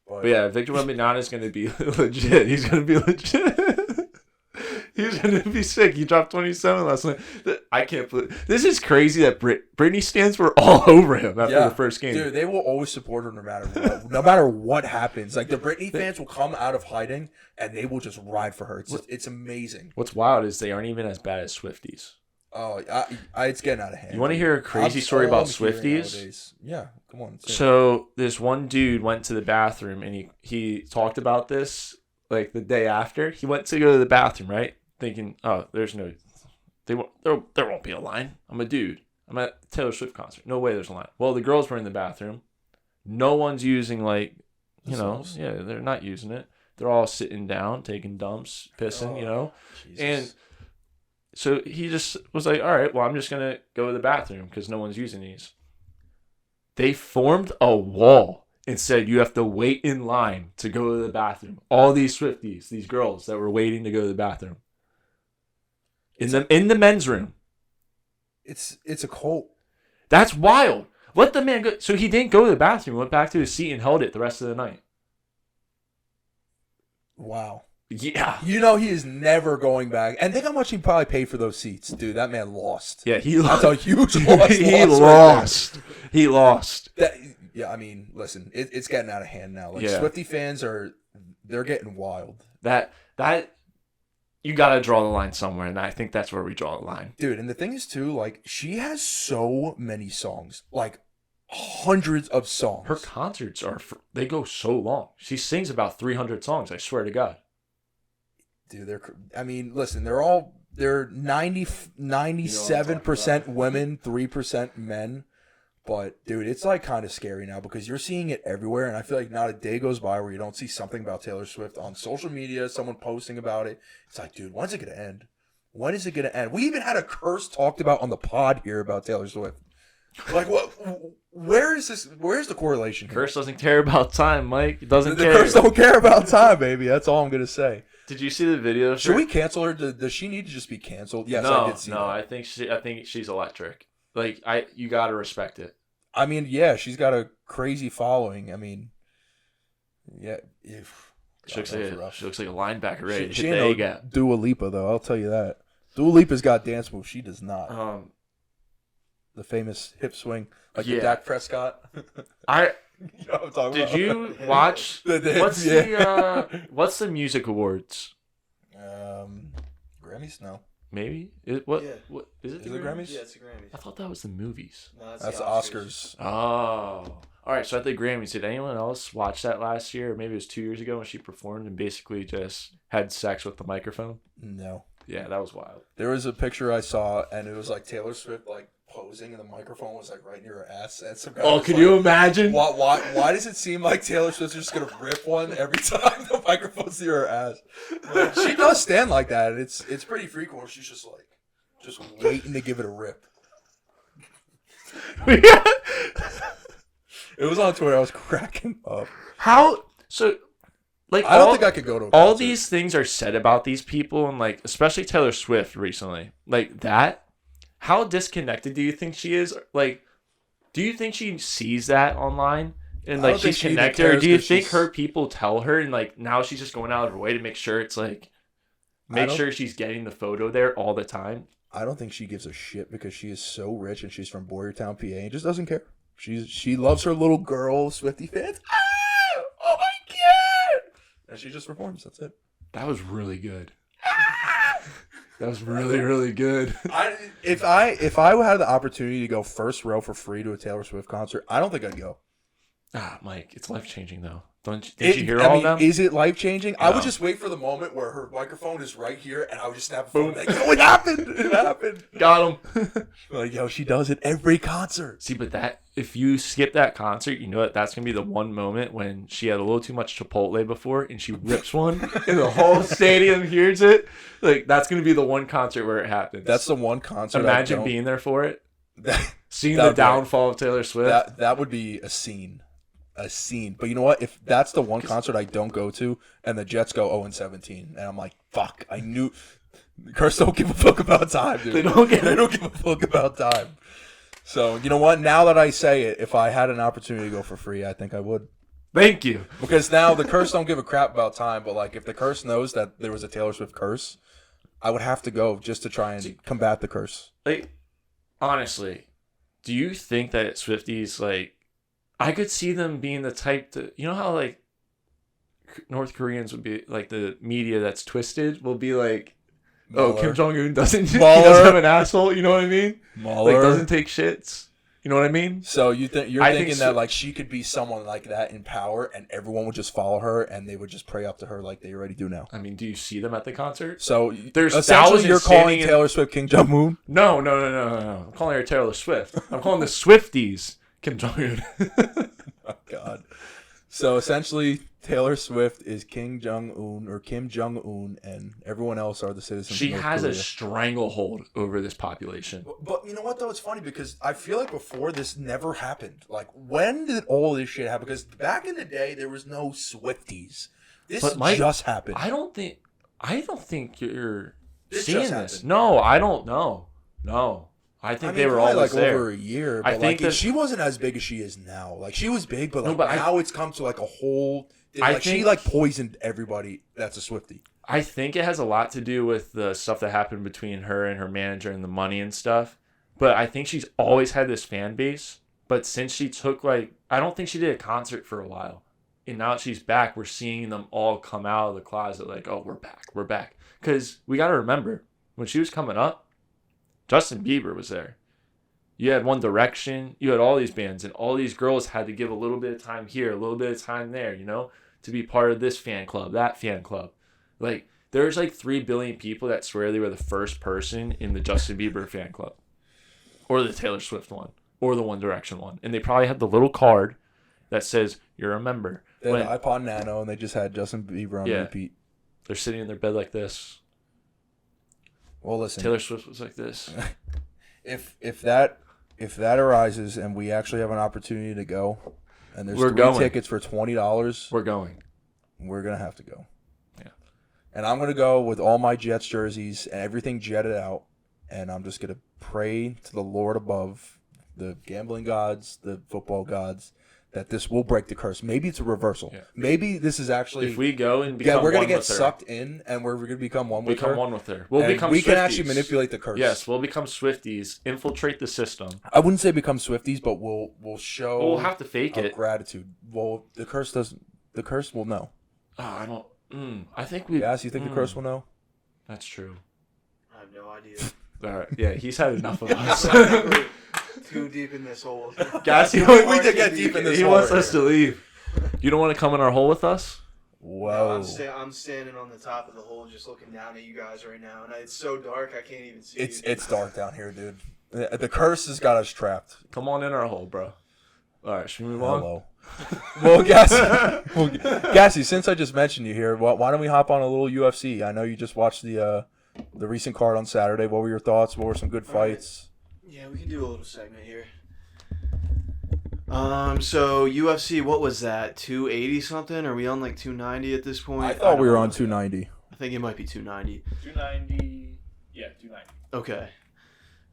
But yeah, Victor Wembanyama is going to be legit. He's going to be legit. He's going to be sick. He dropped 27 last night. I can't believe this is crazy that Britney stands were all over him after the first game. Dude, they will always support her no matter what. No matter what happens. Like the Britney fans will come out of hiding and they will just ride for her. It's amazing. What's wild is they aren't even as bad as Swifties. Oh, it's getting out of hand. You want to hear a crazy story about Swifties? Yeah, come on. So this one dude went to the bathroom and he talked about this like the day after. He went to go to the bathroom, right? Thinking, oh, there won't be a line. I'm a dude. I'm at a Taylor Swift concert. No way there's a line. Well, the girls were in the bathroom. No one's using they're not using it. They're all sitting down, taking dumps, pissing, Jesus. And so he just was like, all right, well, I'm just going to go to the bathroom because no one's using these. They formed a wall and said you have to wait in line to go to the bathroom. All these Swifties, these girls that were waiting to go to the bathroom. In the men's room. It's a cult. That's wild. Let the man go. So he didn't go to the bathroom, went back to his seat and held it the rest of the night. Wow. Yeah. He is never going back. And think how much he probably paid for those seats. Dude, that man lost. Yeah, That's a huge loss. He lost. He lost. I mean, listen, it's getting out of hand now. Like, Yeah. Swiftie fans they're getting wild. That you got to draw the line somewhere, and I think that's where we draw the line. Dude, and the thing is, too, like, she has so many songs. Like, hundreds of songs. Her concerts they go so long. She sings about 300 songs, I swear to God. Dude, listen, they're 97% women, 3% men. But, dude, it's, like, kind of scary now because you're seeing it everywhere, and I feel like not a day goes by where you don't see something about Taylor Swift on social media, someone posting about it. It's like, dude, when's it going to end? When is it going to end? We even had a curse talked about on the pod here about Taylor Swift. Like, what? Where is this? Where's the correlation here? Curse doesn't care about time, Mike. It doesn't The care. curse don't care about time, baby. That's all I'm going to say. Did you see the video? Should we cancel her? Does she need to just be canceled? Yes, no, I did see that. I think she's electric. Like you got to respect it. I mean, yeah, she's got a crazy following. I mean, Yeah. She looks like a linebacker, She, right? she Hit the ain't A gap. no Dua Lipa, though. I'll tell you that. Dua Lipa's got dance moves. She does not. The famous hip swing, like the Dak Prescott. You know what I'm talking Did about? you watch? What's the music awards? Grammys? No. Maybe Yeah. What is it? Is The it Grammys? Yeah, it's the Grammys. I thought that was the movies. No, That's the Oscars. Oh, all right. So at the Grammys, did anyone else watch that last year? Or maybe it was 2 years ago when she performed and basically just had sex with the microphone. No. Yeah, that was wild. There was a picture I saw, and it was like Taylor Swift like posing, and the microphone was like right near her ass. And some guy was Could like, you imagine? Why does it seem like Taylor Swift's just gonna rip one every time the microphone's near her ass? Like, she does stand like that, and it's pretty frequent where she's just waiting to give it a rip. It was on Twitter. I was cracking up. How so? Like I don't think I could go to a all concert. these things are said about these people, and like especially Taylor Swift recently, like that. How disconnected do you think she is? Like, do you think she sees that online and like she's connected, or do you think her people tell her and like now she's just going out of her way to make sure it's like sure she's getting the photo there all the time? I don't think she gives a shit because she is so rich and she's from Boyertown, PA, and just doesn't care. She loves her little girl Swiftie fans. Ah! Oh my god! And she just performs. That's it. That was really good. That was really, really good. If I had the opportunity to go first row for free to a Taylor Swift concert, I don't think I'd go. Mike, it's life changing though. Didn't you hear all of them? Is it life changing? No. I would just wait for the moment where her microphone is right here, and I would just snap a phone. Like, yo, it happened! It happened! Got him. Like, yo, she does it every concert. See, but if you skip that concert, you know that's gonna be the one moment when she had a little too much Chipotle before, and she rips one, and the whole stadium hears it. Like that's gonna be the one concert where it happens. That's the one concert. Imagine being there for it. Seeing That the downfall of Taylor Swift. That would be a scene. But you know what? If that's the one concert I don't go to, and the Jets go 0-17, and I'm like, fuck, I knew. The Curse don't give a fuck about time, dude. They don't give a fuck about time. So you know what? Now that I say it, if I had an opportunity to go for free, I think I would. Thank you. Because now the Curse don't give a crap about time, but like if the Curse knows that there was a Taylor Swift curse, I would have to go just to try and combat the curse. Like, honestly, do you think that Swifties like? I could see them being the type to, you know how like North Koreans would be like the media that's twisted will be like, Kim Jong-un doesn't have an asshole, you know what I mean? Like doesn't take shits. You know what I mean? So you're thinking that like she could be someone like that in power and everyone would just follow her and they would just pray up to her like they already do now. I mean, do you see them at the concert? So there's essentially you're calling Taylor Swift King Jong-un? No. I'm calling her Taylor Swift. I'm calling the Swifties Kim Jong-un. Oh, God. So essentially, Taylor Swift is King Jong-un or Kim Jong-un, and everyone else are the citizens She of North has Korea. a stranglehold over this population. But you know what, though? It's funny because I feel like before this never happened. Like, when did all this shit happen? Because back in the day, there was no Swifties. This just happened. I don't think you're This seeing just this. happened. No, I don't know. No. I think they were always like there. over a year. But I think that she wasn't as big as she is now. Like she was big, but, but now it's come to like a whole. She poisoned everybody. That's a Swiftie. I think it has a lot to do with the stuff that happened between her and her manager and the money and stuff. But I think she's always had this fan base. But since she took I don't think she did a concert for a while, and now that she's back, we're seeing them all come out of the closet like, oh, we're back. Because we got to remember when she was coming up. Justin Bieber was there. You had One Direction. You had all these bands. And all these girls had to give a little bit of time here, a little bit of time there, to be part of this fan club, that fan club. Like, there's 3 billion people that swear they were the first person in the Justin Bieber fan club. Or the Taylor Swift one. Or the One Direction one. And they probably had the little card that says, you're a member. They had an iPod Nano, and they just had Justin Bieber on repeat. They're sitting in their bed like this. Well, listen. Taylor Swift was like this. If that arises and we actually have an opportunity to go, and there's We're 3 going. tickets for $20, We're going. We're gonna have to go. Yeah. And I'm gonna go with all my Jets jerseys and everything jetted out, and I'm just gonna pray to the Lord above, the gambling gods, the football gods, that this will break the curse. Maybe it's a reversal. Yeah. We're this is actually If we go and become we're gonna one get with her, sucked in, and we're gonna become one with become her. one with her. We'll And become we can Swifties. actually manipulate the curse. Yes, we'll become Swifties, infiltrate the system. I wouldn't say become Swifties, but we'll show. We'll have to fake our it. gratitude. Well, the curse doesn't. The curse will know. Oh, I don't. I think we. Yes, you think the curse will know? That's true. I have no idea. All right. Yeah, he's had enough of us. Too deep in this hole. Gassy, we did get deep in this he hole wants right us to leave. You don't want to come in our hole with us? Whoa. I'm standing on the top of the hole, just looking down at you guys right now, and it's so dark I can't even see. It's dark down here, dude. The curse has got us trapped. Come on in our hole, bro. All right, should we move on? Hello. Well, Gassy, since I just mentioned you here, why don't we hop on a little UFC? I know you just watched the recent card on Saturday. What were your thoughts? What were some good fights? Yeah, we can do a little segment here. So UFC, what was that? 280 something? Are we on like 290 at this point? I thought we were on 290. I think it might be 290. 290. Yeah, 290. Okay.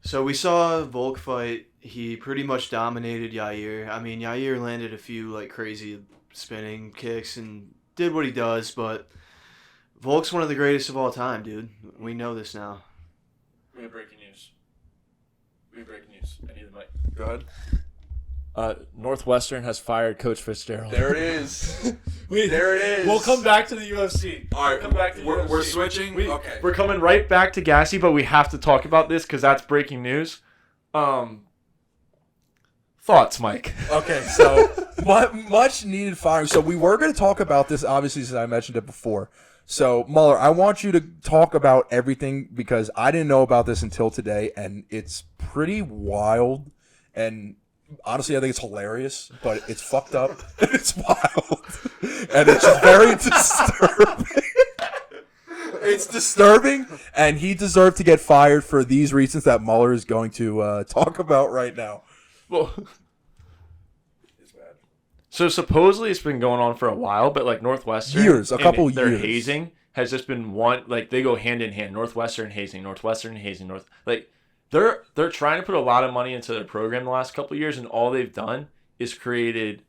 So we saw Volk fight. He pretty much dominated Yair. I mean, Yair landed a few like crazy spinning kicks and did what he does, but Volk's one of the greatest of all time, dude. We know this now. We have breaking news. I need the mic. Go ahead. Northwestern has fired Coach Fitzgerald. There it is. There it is. We'll come back to the UFC. All right, come back to the UFC. we're switching. Okay. We're coming right back to Gassy, but we have to talk about this because that's breaking news. Thoughts, Mike? Okay, so much needed firing. So we were going to talk about this, obviously, since I mentioned it before. So, Muller, I want you to talk about everything because I didn't know about this until today, and it's pretty wild. And honestly, I think it's hilarious, but it's fucked up. And it's wild. And it's very disturbing. It's disturbing, and he deserved to get fired for these reasons that Muller is going to talk about right now. Well, it's bad. So supposedly it's been going on for a while, but like Northwestern, a couple their years. hazing has just been one. Like they go hand in hand. Northwestern hazing. Like they're trying to put a lot of money into their program the last couple of years, and all they've done is created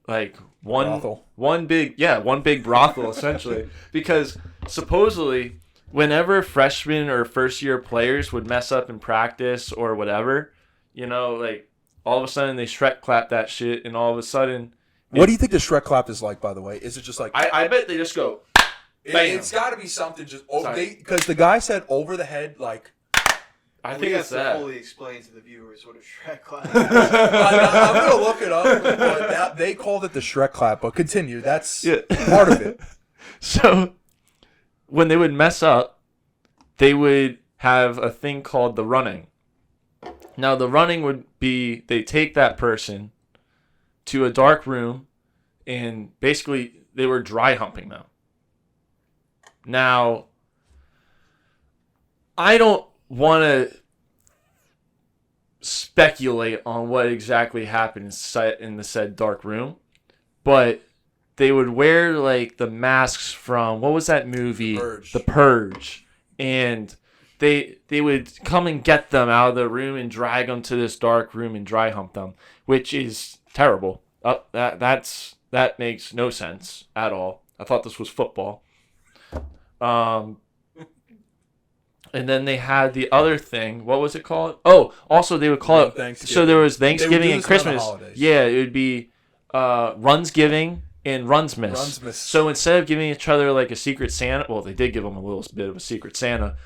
like one big brothel essentially. Because supposedly whenever freshmen or first year players would mess up in practice or whatever, you know, like all of a sudden they Shrek Clap that shit, and all of a sudden. What do you think the Shrek Clap is like, by the way? Is it just like... I bet they just go... It's got to be something just... Because the guy said over the head, like... I think it's that. To fully explain to the viewers what a Shrek Clap is. I'm going to look it up. But they called it the Shrek Clap, but continue. That's part of it. So, when they would mess up, they would have a thing called the running. Now, the running would be... They take that person to a dark room, and basically they were dry humping them. Now, I don't want to speculate on what exactly happened in the said dark room, but they would wear like the masks from, what was that movie? The Purge. And they would come and get them out of the room and drag them to this dark room and dry hump them, which is terrible. That makes no sense at all. I thought this was football. And then they had the other thing. What was it called? Oh, also they would call it. Thanksgiving. So there was Thanksgiving and Christmas. Holidays. Yeah, it would be Runsgiving and Runsmas. Runsmas. So instead of giving each other like a secret Santa, well, they did give them a little bit of a secret Santa.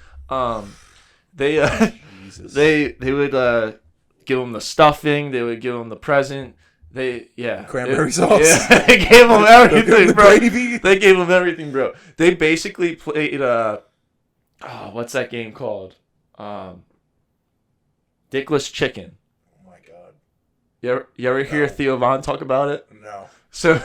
They would give them the stuffing. They would give them the present. Cranberry sauce. Yeah, they gave them everything, bro. Gravy. They gave them everything, bro. They basically played what's that game called? Dickless Chicken. Oh my god. You ever hear Theo Von talk about it? No. So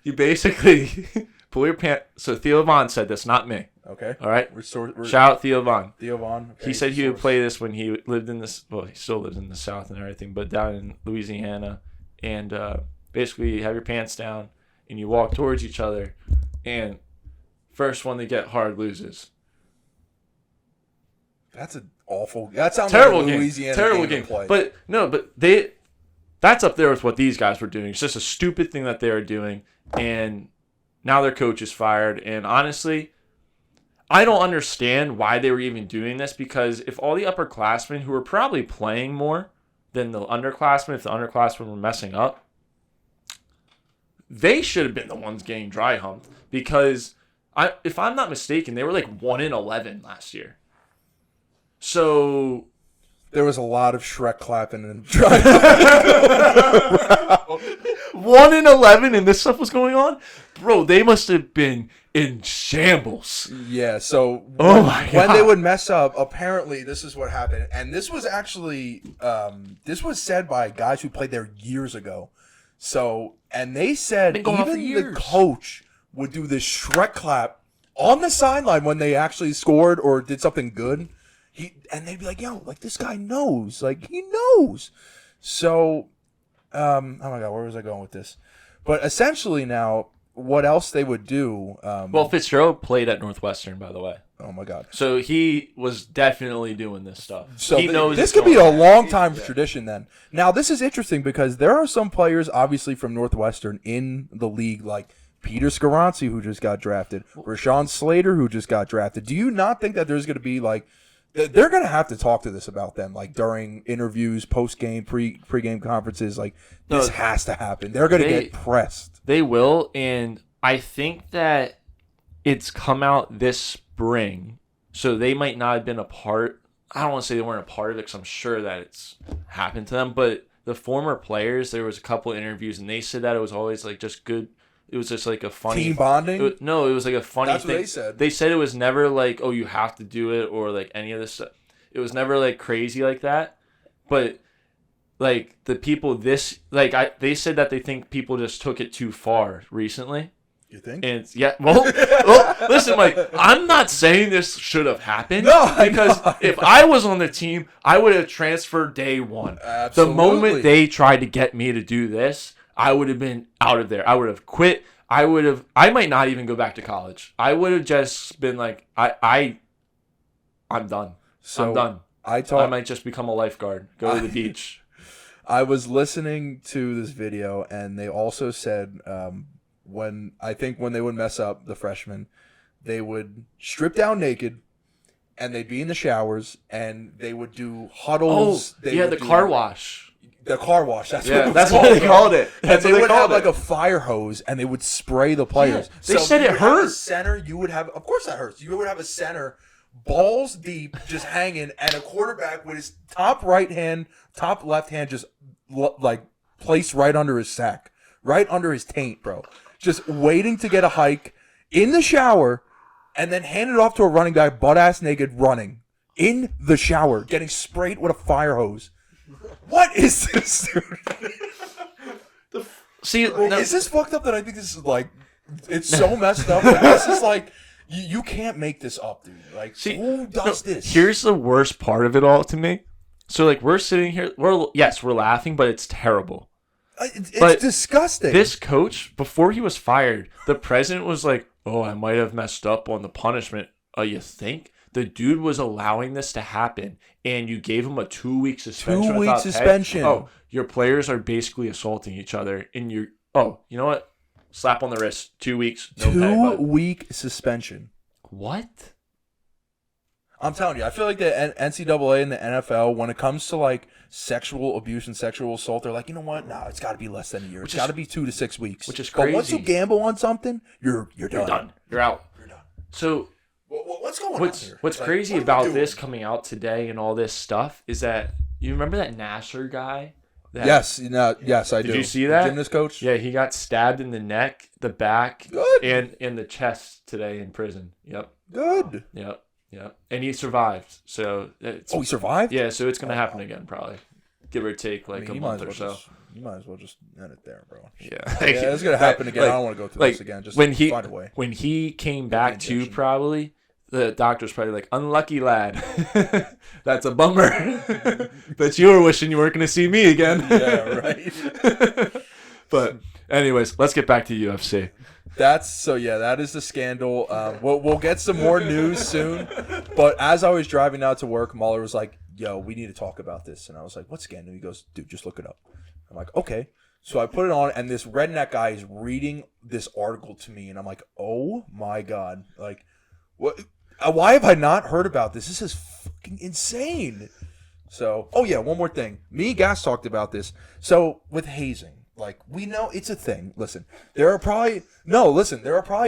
you basically pull your pants. So Theo Von said this, not me. Okay. All right. We're Shout out Theo Von. Theo Von. Okay. He said he would play this when he lived in this. Well, he still lives in the South and everything, but down in Louisiana. And basically, you have your pants down, and you walk towards each other, and first one to get hard loses. That's an awful. That sounds Terrible like a game. Louisiana Terrible game. game. To play. But no, but they That's up there with what these guys were doing. It's just a stupid thing that they were doing, and now their coach is fired. And honestly, I don't understand why they were even doing this, because if all the upperclassmen who were probably playing more than the underclassmen, if the underclassmen were messing up, they should have been the ones getting dry humped, because if I'm not mistaken, they were like 1-11 last year. So there was a lot of Shrek clapping and 1-11 and this stuff was going on, bro. They must have been in shambles. Yeah. So when they would mess up, apparently this is what happened, and this was actually this was said by guys who played there years ago. So, and they said even the coach would do this Shrek clap on the sideline when they actually scored or did something good. And they'd be like, yo, like, this guy knows. Like, he knows. So, oh my God, where was I going with this? But essentially now, what else they would do... well, Fitzgerald played at Northwestern, by the way. Oh my God. So he was definitely doing this stuff. So he knows this could be a long time tradition then. Now, this is interesting because there are some players, obviously, from Northwestern in the league, like Peter Scaranci, who just got drafted, Rashawn Slater, who just got drafted. Do you not think that there's going to be, like... They're going to have to talk to this about them, like during interviews, post-game, pre-game conferences. Like, this has to happen. They're going to get pressed. They will, and I think that it's come out this spring, so they might not have been a part. I don't want to say they weren't a part of it, because I'm sure that it's happened to them. But the former players, there was a couple interviews, and they said that it was always like just good. It was just like a funny team bonding. It was like a funny That's thing. What they said. They said it was never like, oh, you have to do it, or like any of this stuff. It was never like crazy like that. But like the people they said that they think people just took it too far recently. You think? And well, listen, Mike, I'm not saying this should have happened. No, because if I was on the team, I would have transferred day one. Absolutely. The moment they tried to get me to do this, I would have been out of there. I would have quit. I might not even go back to college. I would have just been like, I'm done. So I'm done. I might just become a lifeguard. Go to the beach. I was listening to this video, and they also said when they would mess up, the freshmen, they would strip down naked, and they'd be in the showers, and they would do huddles. The car wash. The car wash. That's what they called it. That's and what they would have it. like a fire hose, and they would spray the players. Yeah, they said it hurt. Center, you would have. Of course, that hurts. You would have a center, balls deep, just hanging, and a quarterback with his top left hand, just like placed right under his sack, right under his taint, bro. Just waiting to get a hike in the shower, and then hand it off to a running back, butt ass naked, running in the shower, getting sprayed with a fire hose. What is this, dude? Is this fucked up that I think this is like, it's so messed up? Like, this is like, you can't make this up, dude. Like, who does this? Here's the worst part of it all to me. So, like, we're sitting here, we're laughing, but it's terrible. It's disgusting. This coach, before he was fired, the president was like, oh, I might have messed up on the punishment. You think? The dude was allowing this to happen, and you gave him a 2-week suspension. 2-week suspension. Oh, your players are basically assaulting each other, and you know what? Slap on the wrist. 2 weeks. No pay, 2-week suspension. What? I'm telling you, I feel like the NCAA and the NFL, when it comes to like sexual abuse and sexual assault, they're like, you know what? No, it's got to be less than a year. It's got to be 2 to 6 weeks. Which is crazy. But once you gamble on something, you're done. You're done. You're out. You're done. So what's going on here? What's crazy about this coming out today and all this stuff is that you remember that Nasser guy? Yes, I do. Did you see that? The gymnast coach? Yeah, he got stabbed in the neck, the back, and in the chest today in prison. Yep. Good. Yep. And he survived. So he survived? Yeah, so it's going to happen again probably. Give or take a month or so. You might as well just end it there, bro. Yeah. It's going to happen again. I don't want to go through this again. Just find a way. When he came back to probably, the doctor's probably like, unlucky lad. That's a bummer. That you were wishing you weren't going to see me again. Yeah, right. But anyways, let's get back to UFC. That is the scandal. We'll get some more news soon. But as I was driving out to work, Mahler was like, yo, we need to talk about this. And I was like, what scandal? He goes, dude, just look it up. I'm like, okay. So I put it on, and this redneck guy is reading this article to me, and I'm like, oh my God. Like, what? Why have I not heard about this? This is fucking insane. So, oh yeah, one more thing. Me and Gas talked about this. So, with hazing, like, we know it's a thing. Listen, there are probably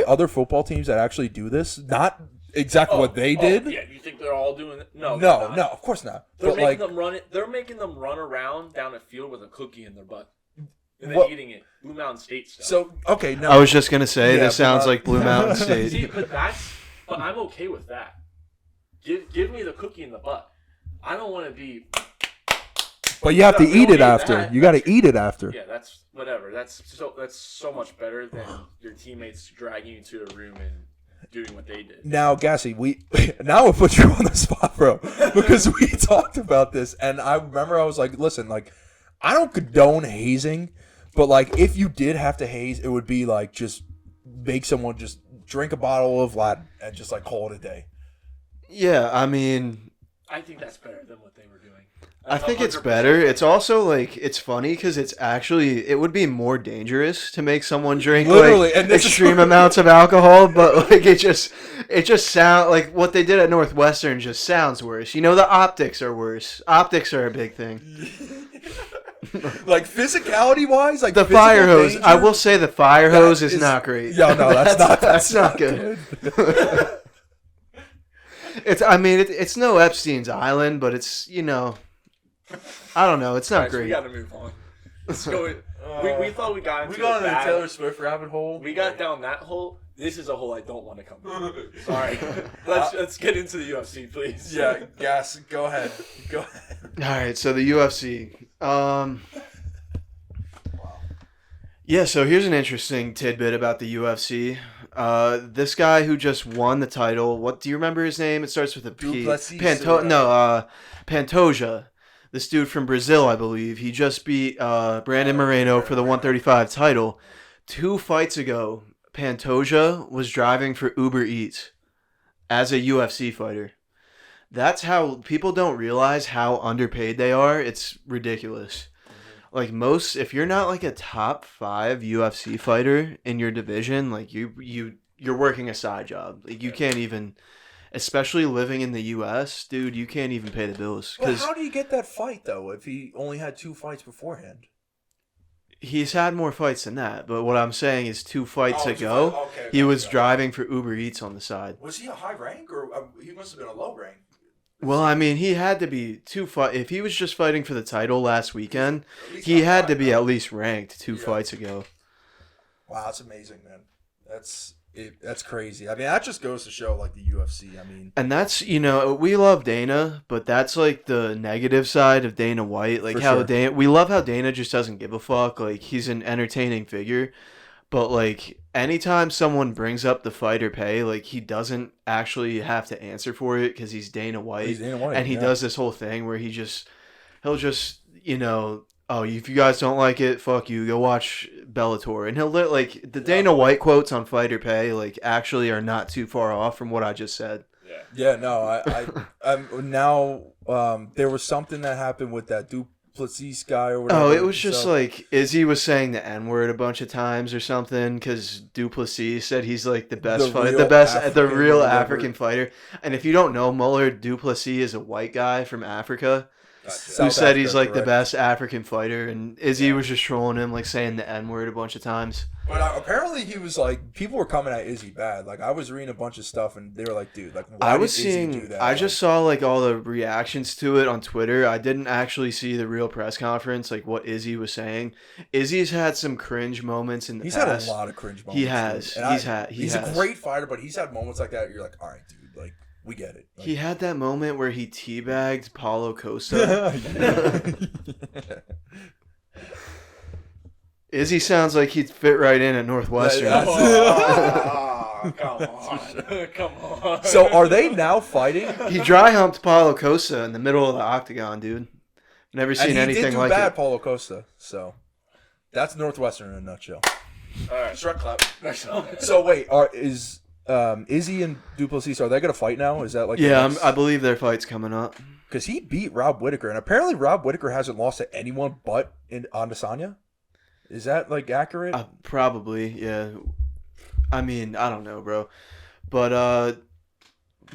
other football teams that actually do this. Not exactly what they did. Yeah, you think they're all doing it? No, No, of course not. They're But, making like, them run it. They're making them run around down a field with a cookie in their butt, and then eating it. Blue Mountain State stuff. So, okay, no. I was just gonna say Yeah, this sounds but, like Blue Mountain State. See, but I'm okay with that. Give me the cookie in the butt. I don't want to be. But you have to No, we eat don't it need after. that. You got to eat it after. Yeah, that's whatever. That's so much better than your teammates dragging you to a room and doing what they did. Now, Gassy, now we'll put you on the spot, bro, because we talked about this, and I remember I was like, listen, like, I don't condone hazing, but like, if you did have to haze, it would be like just make someone just drink a bottle of Latin and just like call it a day. Yeah, I mean, I think that's better than what they were doing. I think it's 100%. better. It's also like it's funny because it would be more dangerous to make someone drink Literally, like and this is- extreme amounts of alcohol, but like it just sound like what they did at Northwestern just sounds worse. You know, the optics are worse. Optics are a big thing. Like physicality wise, like The physical fire hose. danger, I will say the fire that hose is not great. Yeah, no, that's not good. It's no Epstein's Island, but it's, you know, I don't know. It's not Guys, we great. got to move on. Let's go. We thought we got into got a into the bad- Taylor Swift rabbit hole. We got down that hole. This is a hole I don't want to come down. Sorry. Let's get into the UFC, please. Yeah, Gas, go ahead. Go ahead. All right, so the UFC. Yeah, so here's an interesting tidbit about the UFC. This guy who just won the title, what do you remember his name? It starts with a P. Duplessis, Pantoja. This dude from Brazil, I believe. He just beat Brandon Moreno for the 135 title. 2 fights ago, Pantoja was driving for Uber Eats as a UFC fighter. That's how people don't realize how underpaid they are. It's ridiculous. Like if you're not like a top 5 UFC fighter in your division, like you're working a side job. Like you can't even, especially living in the US, dude, you can't even pay the bills. But Because how do you get that fight though if he only had 2 fights beforehand? he's had more fights than that. But what I'm saying is 2 fights ago, he was driving for Uber Eats on the side. Was he a high rank or he must have been a low rank? Well, I mean, he had to be if he was just fighting for the title last weekend, he had to be at least ranked 2 fights ago. Wow, that's amazing, man. That's crazy. I mean, that just goes to show like the UFC. I mean, And that's, you know, we love Dana, but that's like the negative side of Dana White. Like For how sure. we love how Dana just doesn't give a fuck. Like he's an entertaining figure. But like anytime someone brings up the fighter pay, like he doesn't actually have to answer for it because he's Dana White. He's Dana White, and he yeah. does this whole thing where he'll just, you know, oh, if you guys don't like it, fuck you, go watch Bellator. And like the Dana White quotes on fighter pay, like actually are not too far off from what I just said. yeah, no, I'm now. There was something that happened with that Duplessis guy or whatever. Oh, it was just so, like Izzy was saying the N word a bunch of times or something because Duplessis said he's like the best the real African fighter. And if you don't know Muller, Duplessis is a white guy from Africa who South said he's Africa, like the correct. best African fighter, and Izzy was just trolling him, like saying the N word a bunch of times. But apparently he was like, people were coming at Izzy bad. Like I was reading a bunch of stuff and they were like, dude, like why I was did Izzy do seeing, that? I just saw like all the reactions to it on Twitter. I didn't actually see the real press conference, like what Izzy was saying. Izzy's had some cringe moments in the He's past. had a lot of cringe moments. He has. dude. And He's he's has. a great fighter, but he's had moments like that. You're like, all right, dude, like we get it. Like, He had that moment where he teabagged Paulo Costa. Izzy sounds like he'd fit right in at Northwestern. Oh, come on. Come on. So are they now fighting? He dry humped Paulo Costa in the middle of the octagon, dude. Never seen And he anything did do like bad, it. Paulo Costa. So that's Northwestern in a nutshell. All right. Shrek Clap. Next one. So wait, Izzy and Duplessis, are they gonna fight now? Is that like Yeah, I believe their fight's coming up. Because he beat Rob Whittaker, and apparently Rob Whittaker hasn't lost to anyone but in Adesanya. Is that like accurate? Probably, yeah. I mean, I don't know, bro. But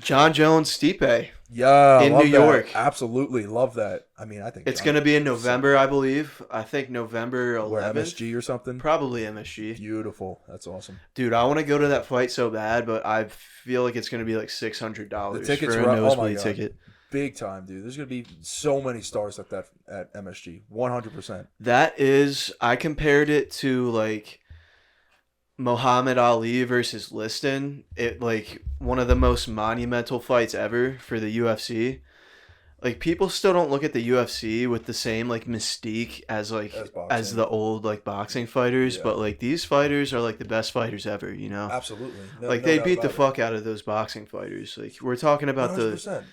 John Jones, Stipe. Yeah, in love New that. York. Absolutely love that. I mean, I think It's going to be in November, I believe. I think November 11th. Where, MSG or something. Probably MSG. Beautiful. That's awesome. Dude, I want to go to that fight so bad, but I feel like it's going to be like $600 The tickets for a nosebleed ticket. Big time, dude. There's going to be so many stars like that at MSG. 100%. That is, I compared it to like Muhammad Ali versus Liston. It like one of the most monumental fights ever for the UFC. Like people still don't look at the UFC with the same like mystique as like as the old like boxing fighters, but like these fighters are like the best fighters ever, you know? Absolutely. Like they beat the fuck out of those boxing fighters. Like we're talking about 100%.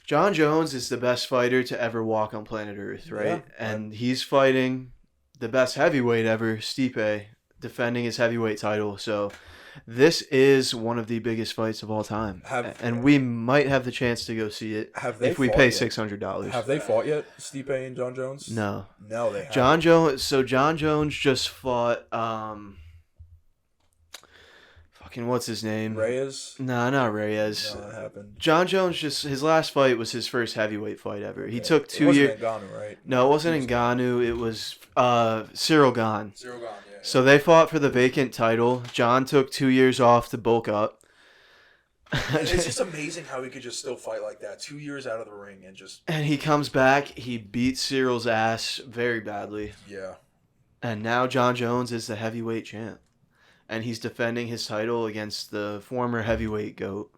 John Jones is the best fighter to ever walk on planet Earth, right? Yeah. And he's fighting the best heavyweight ever, Stipe, defending his heavyweight title. So this is one of the biggest fights of all time. And we might have the chance to go see it if we pay $600. Have they fought yet, Stipe and John Jones? No. No, they haven't. John Jones just fought what's his name? Reyes? No, not Reyes. No, that happened. John Jones his last fight was his first heavyweight fight ever. He took 2 years. years. It wasn't Ngannou, right? No, it wasn't Ngannou. It was Cyril Gane. Cyril Gane, yeah. So they fought for the vacant title. John took 2 years off to bulk up. It's just amazing how he could just still fight like that. 2 years out of the ring and just... And he comes back. He beats Cyril's ass very badly. Yeah. And now John Jones is the heavyweight champ. And he's defending his title against the former heavyweight GOAT.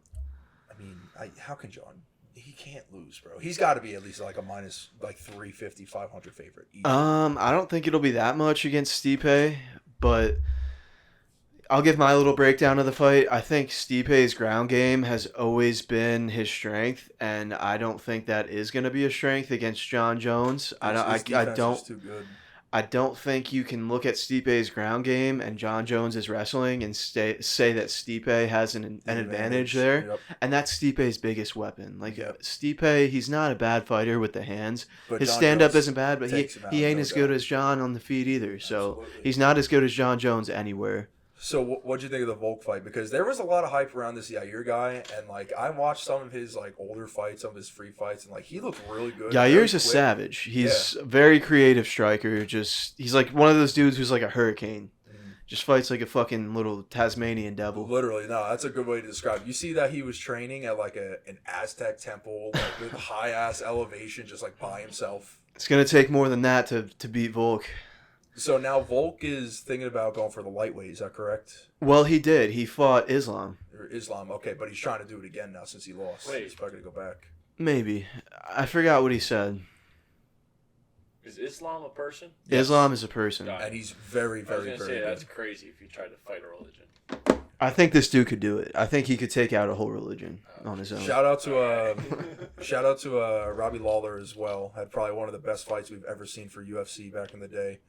I mean, how can John... He can't lose, bro. He's got to be at least like a minus like 350, 500 favorite. Easy. I don't think it'll be that much against Stipe, but I'll give my little breakdown of the fight. I think Stipe's ground game has always been his strength, and I don't think that is going to be a strength against John Jones. I don't. Too good. I don't think you can look at Stipe's ground game and John Jones' wrestling and say that Stipe has an advantage there. Yep. And that's Stipe's biggest weapon. Like Stipe, he's not a bad fighter with the hands. But his John stand-up Jones isn't bad, but he ain't as good as John on the feet either. So Absolutely. he's not as good as John Jones anywhere. So what'd you think of the Volk fight? Because there was a lot of hype around this Yair guy, and like I watched some of his like older fights, some of his free fights, and like he looked really good. Yair's a savage. He's a very creative striker. He's like one of those dudes who's like a hurricane. Just fights like a fucking little Tasmanian devil. Literally, no, that's a good way to describe it. You see that he was training at like an Aztec temple, like with high ass elevation, just like by himself. It's gonna take more than that to beat Volk. So now Volk is thinking about going for the lightweight. Is that correct? Well, he did. He fought Islam. Or Islam, okay, but he's trying to do it again now since he lost. Wait. He's probably gonna go back. Maybe. I forgot what he said. Is Islam a person? Yes. Islam is a person. Got it. And he's very, I was very, gonna very say good. that's crazy if you tried to fight a religion. I think this dude could do it. I think he could take out a whole religion on his own. Shout out to Robbie Lawler as well. Had probably one of the best fights we've ever seen for UFC back in the day.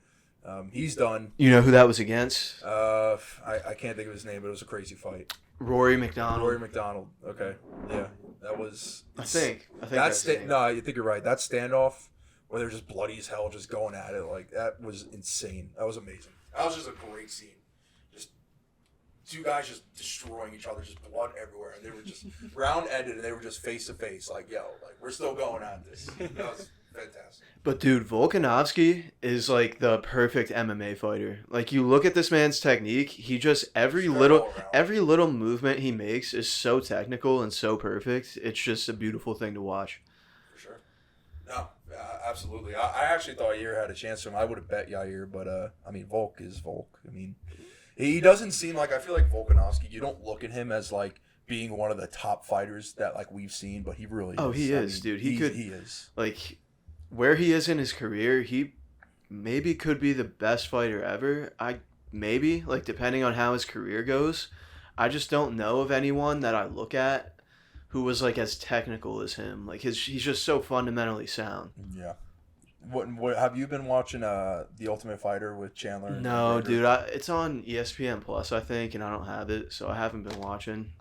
He's done. You know who that was against? I can't think of his name, but it was a crazy fight. Rory McDonald. Rory McDonald. Okay, yeah, that was. I think That's no, I think you're right. That standoff where they're just bloody as hell, just going at it like that was insane. That was amazing. That was just a great scene. Just two guys just destroying each other, just blood everywhere, and they were just round ended, and they were just face to face, like we're still going at this. That was fantastic. But dude, Volkanovski is like the perfect MMA fighter. Like you look at this man's technique, he just every little movement he makes is so technical and so perfect. It's just a beautiful thing to watch. For sure. No, absolutely. I actually thought Yair had a chance to him. I would have bet Yair, but I mean, Volk is Volk. I mean, he doesn't seem like, I feel like Volkanovski, you don't look at him as like being one of the top fighters that like we've seen, but he really is. Oh, he is, dude. He is. Like where he is in his career, he maybe could be the best fighter ever. Maybe, like depending on how his career goes. I just don't know of anyone that I look at who was like as technical as him. Like he's just so fundamentally sound. Yeah. What have you been watching? The Ultimate Fighter with Chandler? No, dude. It's on ESPN Plus, I think, and I don't have it, so I haven't been watching.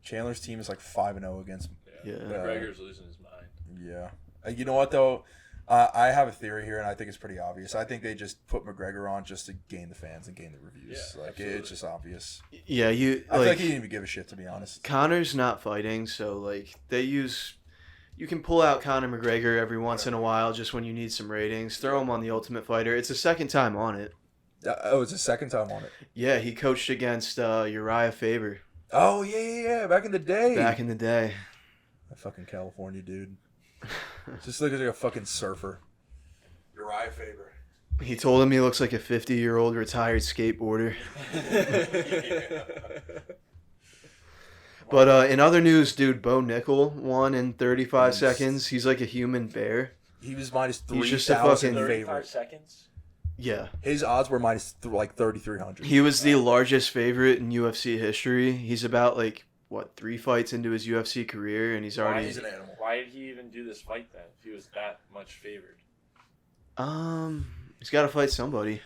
Chandler's team is like 5-0 against. Yeah. McGregor's losing his mind. Yeah. You know what though? I have a theory here, and I think it's pretty obvious. I think they just put McGregor on just to gain the fans and gain the reviews. Yeah, like absolutely. it's just obvious. Yeah, I feel like he didn't even give a shit, to be honest. Connor's not fighting, so like you can pull out Conor McGregor every once in a while just when you need some ratings. Throw him on The Ultimate Fighter. It's the second time on it. Oh, it's the second time on it. Yeah, he coached against Uriah Faber Oh yeah. Back in the day. back in the day. That fucking California dude. Just looks like a fucking surfer. Uriah Faber. He told him he looks like a 50-year-old retired skateboarder. But in other news, dude, Bo Nickel won in 35 seconds. He's like a human bear. He was minus He's just a 3,000 fucking- favorite. seconds. Yeah. His odds were minus like 3,300. He was the largest favorite in UFC history. He's about like, 3 fights into his UFC career, and he's already... He's an animal. Why did he even do this fight then? If he was that much favored, He's got to fight somebody.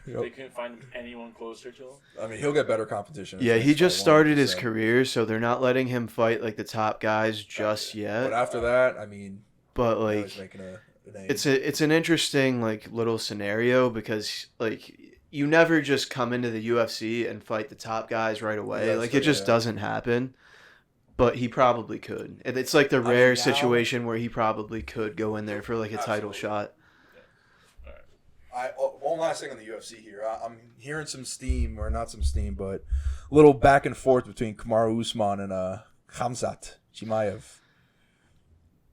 Yep. they couldn't find anyone closer to him. I mean, he'll get better competition. Yeah, he just started his career. career, so they're not letting him fight like the top guys just But yet. after that, I mean, But he's like, making a name. it's an interesting like little scenario because like you never just come into the UFC and fight the top guys right away. Yeah, Like that's it just yeah. doesn't happen. But he probably could. And it's like the mean, rare now- situation where he probably could go in there for like a title Absolutely. shot. One last thing on the UFC here. I'm hearing some steam, or not some steam, but a little back and forth between Kamaru Usman and Khamzat Chimaev.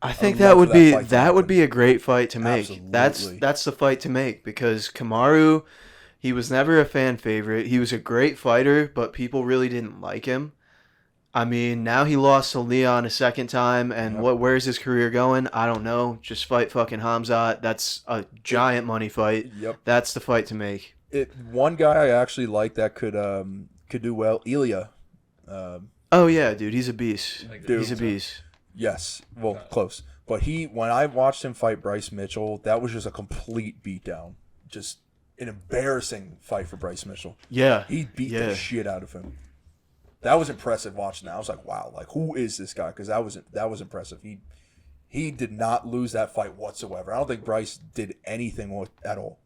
I think would that love would for that be fight to that would happen. be a great fight to make. Absolutely. That's the fight to make because Kamaru, he was never a fan favorite. He was a great fighter, but people really didn't like him. I mean, now he lost to Leon a second time, and Yep. where's his career going? I don't know. Just fight fucking Hamzat. That's a giant money fight. Yep. That's the fight to make. One guy I actually like that could do well, Ilya. Oh yeah, dude, he's a beast. Dude. He's a beast. Yes, well, close. But when I watched him fight Bryce Mitchell, that was just a complete beatdown. Just an embarrassing fight for Bryce Mitchell. Yeah. He beat Yeah. the shit out of him. That was impressive watching that. I was like, wow, like who is this guy? Because that was impressive. He did not lose that fight whatsoever. I don't think Bryce did anything at all.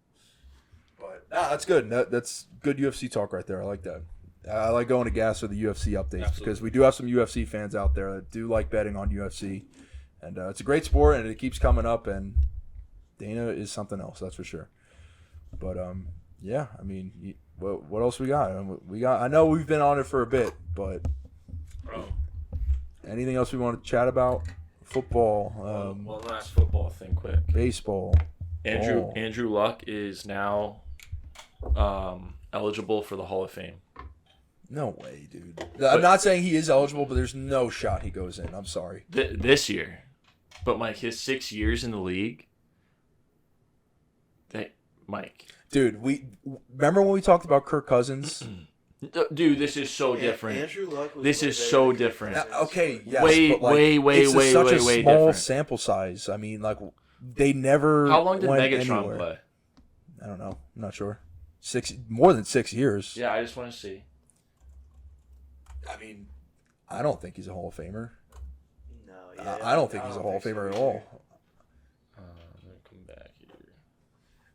But that's good. That's good UFC talk right there. I like that. I like going to gas for the UFC updates because we do have some UFC fans out there that do like betting on UFC, and it's a great sport and it keeps coming up. And Dana is something else, that's for sure. But yeah, I mean, what else we got? I know we've been on it for a bit, but anything else we want to chat about? Football, One last football thing, quick. baseball. Andrew Luck is now eligible for the Hall of Fame. No way, dude. I'm not saying he is eligible, but there's no shot he goes in. I'm sorry. This year, but Mike, his 6 years in the league. Mike, Dude, we remember when we talked about Kirk Cousins? dude, this is so different. Andrew Luck was This way is better so than Kirk different. Cousins. Okay, yes, Way, but like, way, it's way, such way, a way small different. sample size. I mean, like they never. How long did went Megatron anywhere. play? I don't know. I'm not sure. More than 6 years. Yeah, I just want to see. I mean, I don't think he's a Hall of Famer. No, yeah, I don't think he's a Hall of Famer at all. Let me come back here.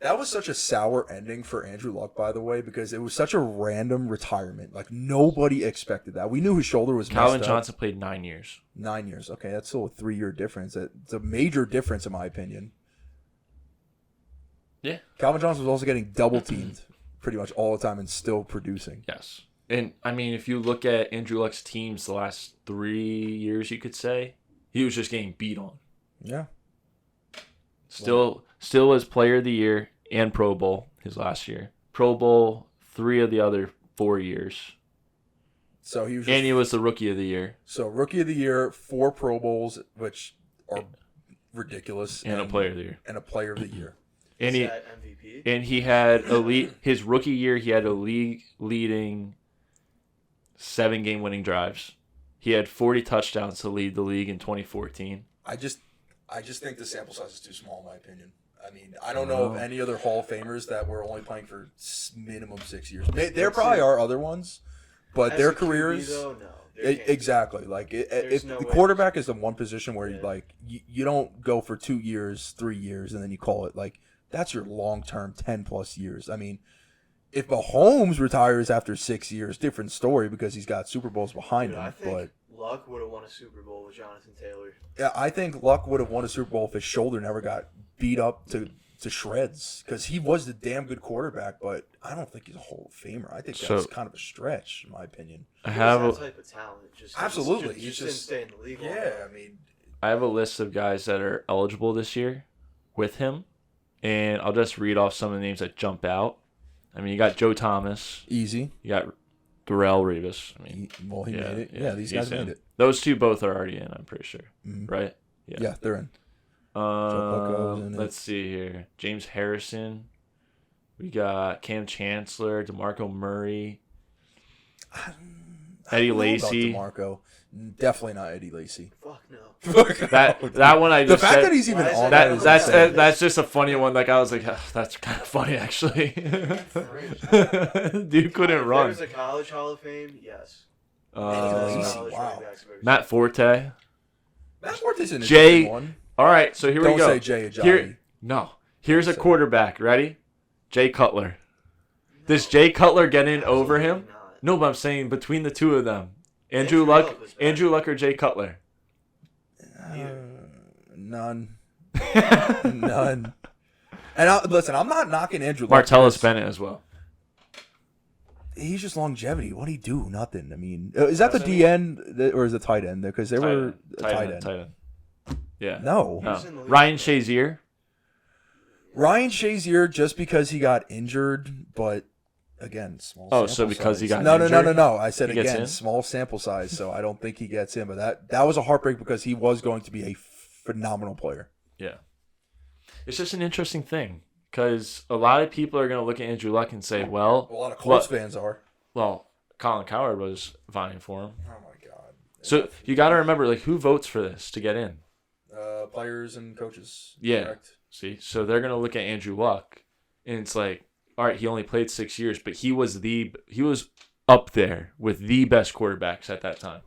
That was such a sour ending for Andrew Luck, by the way, because it was such a random retirement. Like nobody expected that. We knew his shoulder was Calvin messed up. Johnson played 9 years. 9 years. Okay, that's still a 3-year difference. It's a major difference in my opinion. Yeah. Calvin Johnson was also getting double teamed pretty much all the time and still producing. Yes. And, I mean, if you look at Andrew Luck's teams the last 3 years, you could say, he was just getting beat on. Yeah. Still was Player of the Year and Pro Bowl his last year. Pro Bowl 3 of the other 4 years. So he was. And he was the Rookie of the Year. So Rookie of the Year, 4 Pro Bowls, which are ridiculous, And a Player of the Year. and a Player of the Year. And Is he that MVP? and he had his rookie year, he had a league leading 7 game winning drives. He had 40 touchdowns to lead the league in 2014. I just think the sample size is too small, in my opinion. I mean, I don't know of any other Hall of Famers that were only playing for minimum 6 years. There probably are other ones, but As their a QB, careers. though, no. Exactly. Like if no the way. quarterback is the one position where Yeah. you don't go for 2 years, 3 years, and then you call it like that's your long term 10+ years. I mean, if Mahomes retires after 6 years, different story because he's got Super Bowls behind Dude, him. I think But Luck would have won a Super Bowl with Jonathan Taylor. yeah, I think Luck would have won a Super Bowl if his shoulder never got beat up to shreds because he was the damn good quarterback. But I don't think he's a Hall of Famer. I think that's kind of a stretch, in my opinion. I He have has that type of talent. Just Absolutely. Just didn't stay in the league. long Yeah, enough. I mean, I have a list of guys that are eligible this year with him, and I'll just read off some of the names that jump out. I mean, you got Joe Thomas, easy. you got Darrell Revis. I mean, He made it. Yeah, these he's guys made in. it. Those two both are already in, I'm pretty sure. Mhm. Right? Yeah, they're in. Flacco's in it. Let's see here. James Harrison. We got Cam Chancellor, DeMarco Murray, Eddie Lacy. DeMarco. Definitely not Eddie Lacy. Fuck no. That one I The just fact said, that he's even Why is on it- that is that's insane. that's just a funny one. Like I was like, that's kind of funny actually. Dude couldn't If run. There's a college Hall of Fame. Yes. Lacy. College wow. running backs have ever Matt Forte. Matt Forte's an Jay- interesting one. All right, so here Don't we go. say Jay Ajayi. Here, no. Here's a quarterback. Ready? Jay Cutler. Does Jay Cutler get in over him? Absolutely not. No, but I'm saying between the two of them, Andrew Andrew Luck, Luck was better. Andrew Luck or Jay Cutler. None. None. And listen, I'm not knocking Andrew Luck. Martellus Bennett as well. He's just longevity. What'd he do? Nothing. I mean, is that the DN or is it tight end? Because they were tight end. Tight end. Yeah. No. He was in the league. Ryan Shazier. Ryan Shazier just because he got injured, but again, small. Oh, sample so because he size. got no. injured, I said he gets again, in? small sample size, so I don't think he gets in. But that was a heartbreak because he was going to be a phenomenal player. Yeah. It's just an interesting thing because a lot of people are going to look at Andrew Luck and say, well, A lot of Colts What? fans are. well, Colin Cowherd was vying for him. Oh my god. So you got to remember, like, who votes for this to get in? Players and coaches. Yeah. Correct. See, so they're gonna look at Andrew Luck, and it's like, all right, he only played 6 years, but he was up there with the best quarterbacks at that time.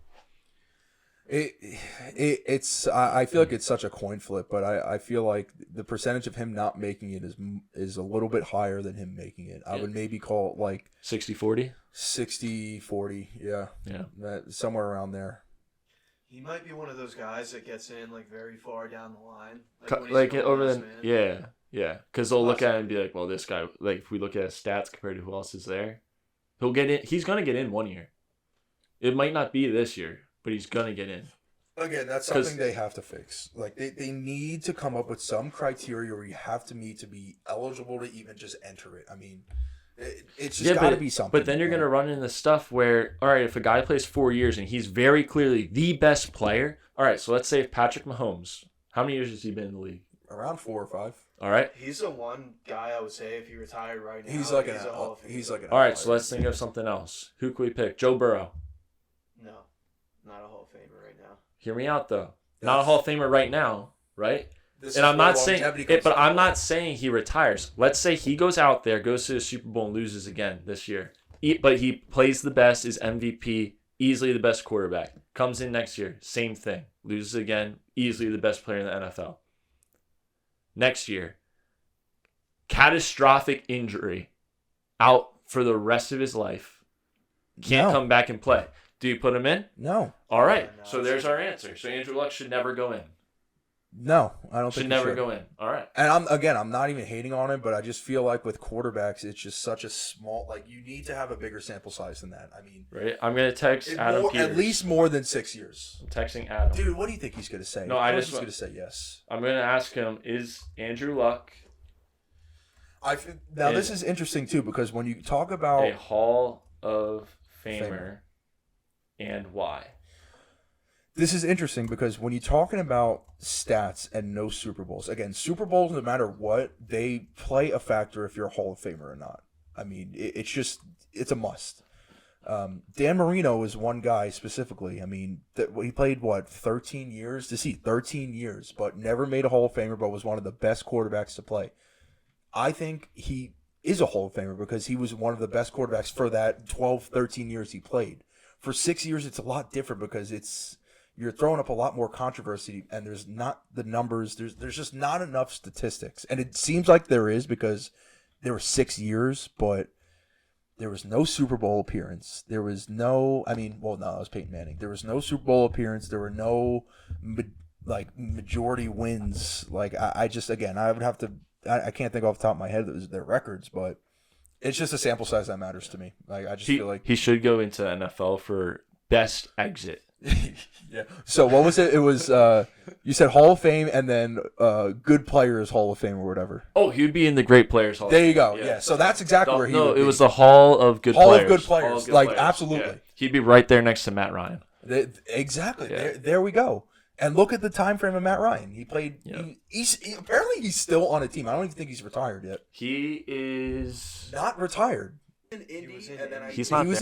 I feel like it's such a coin flip, but I feel like the percentage of him not making it is a little bit higher than him making it. I would maybe call it like 60-40? 60-40, yeah. Yeah. Somewhere around there. He might be one of those guys that gets in like very far down the line. when Like he's over the the yeah, because they'll look at it and be like, well, this guy, like if we look at his stats compared to who else is there, he'll get in. He's gonna get in 1 year. It might not be this year, but he's gonna get in. Again, that's something they have to fix. Like they need to come up with some criteria where you have to meet to be eligible to even just enter it. I mean, it's just got to be something. But then you're gonna run into stuff where, all right, if a guy plays 4 years and he's very clearly the best player, all right. So let's say if Patrick Mahomes, how many years has he been in the league? around 4 or 5. All right. He's the one guy I would say if he retired right now. He's like a Hall of he's Famer. like an All right. So outlier. let's think of something else. Who can we pick? Joe Burrow. No, not a Hall of Famer right now. Hear me out though. Not a Hall of Famer right now, right? This And is I'm where not saying longevity it, comes but I'm from. not saying he retires. Let's say he goes out there, goes to the Super Bowl, and loses again this year. But he plays the best, is MVP, easily the best quarterback. Comes in next year, same thing. Loses again, easily the best player in the NFL. Next year, catastrophic injury, out for the rest of his life. Can't No. come back and play. Do you put him in? No. All right. No, So it's there's just- our answer. So Andrew Luck should never go in. No, I don't Should think he never should. go in. All right. And I'm not even hating on it, but I just feel like with quarterbacks, it's just such a small. Like you need to have a bigger sample size than that. I mean, Right. I'm gonna text Adam more, Peters. at least more than 6 years. I'm texting Adam. Dude, what do you think he's gonna say? No, Of I course just he's wa- gonna say yes. I'm gonna ask him: is Andrew Luck Now this is interesting too because when you talk about a Hall of Famer, and why? this is interesting because when you're talking about stats and no Super Bowls, again, Super Bowls, no matter what, they play a factor if you're a Hall of Famer or not. I mean, it's a must. Dan Marino is one guy specifically. I mean, he played, 13 years? 13 years, but never made a Hall of Famer, but was one of the best quarterbacks to play. I think he is a Hall of Famer because he was one of the best quarterbacks for that 12, 13 years he played. for 6 years, it's a lot different because you're throwing up a lot more controversy, and there's not the numbers. There's just not enough statistics, and it seems like there is because there were 6 years, but there was no Super Bowl appearance. There was no. I mean, well, no, it was Peyton Manning. There was no Super Bowl appearance. There were no majority wins. Like I just again, I would have to. I can't think off the top of my head their records, but it's just a sample size that matters to me. Like I just feel like he should go into NFL for best exit. Yeah. So what was it? It was you said Hall of Fame and then Good Players Hall of Fame or whatever. Oh, he would be in the Great Players Hall. There you go. Yeah. So that's exactly where he would be. It was the Hall of Good Hall Players. of Good Players. Hall of Good Like Players. absolutely. Yeah. He'd be right there next to Matt Ryan. Exactly. Yeah. There we go. And look at the time frame of Matt Ryan. He played. Yep. Apparently he's still on a team. I don't even think he's retired yet. He is Not retired. He's not there.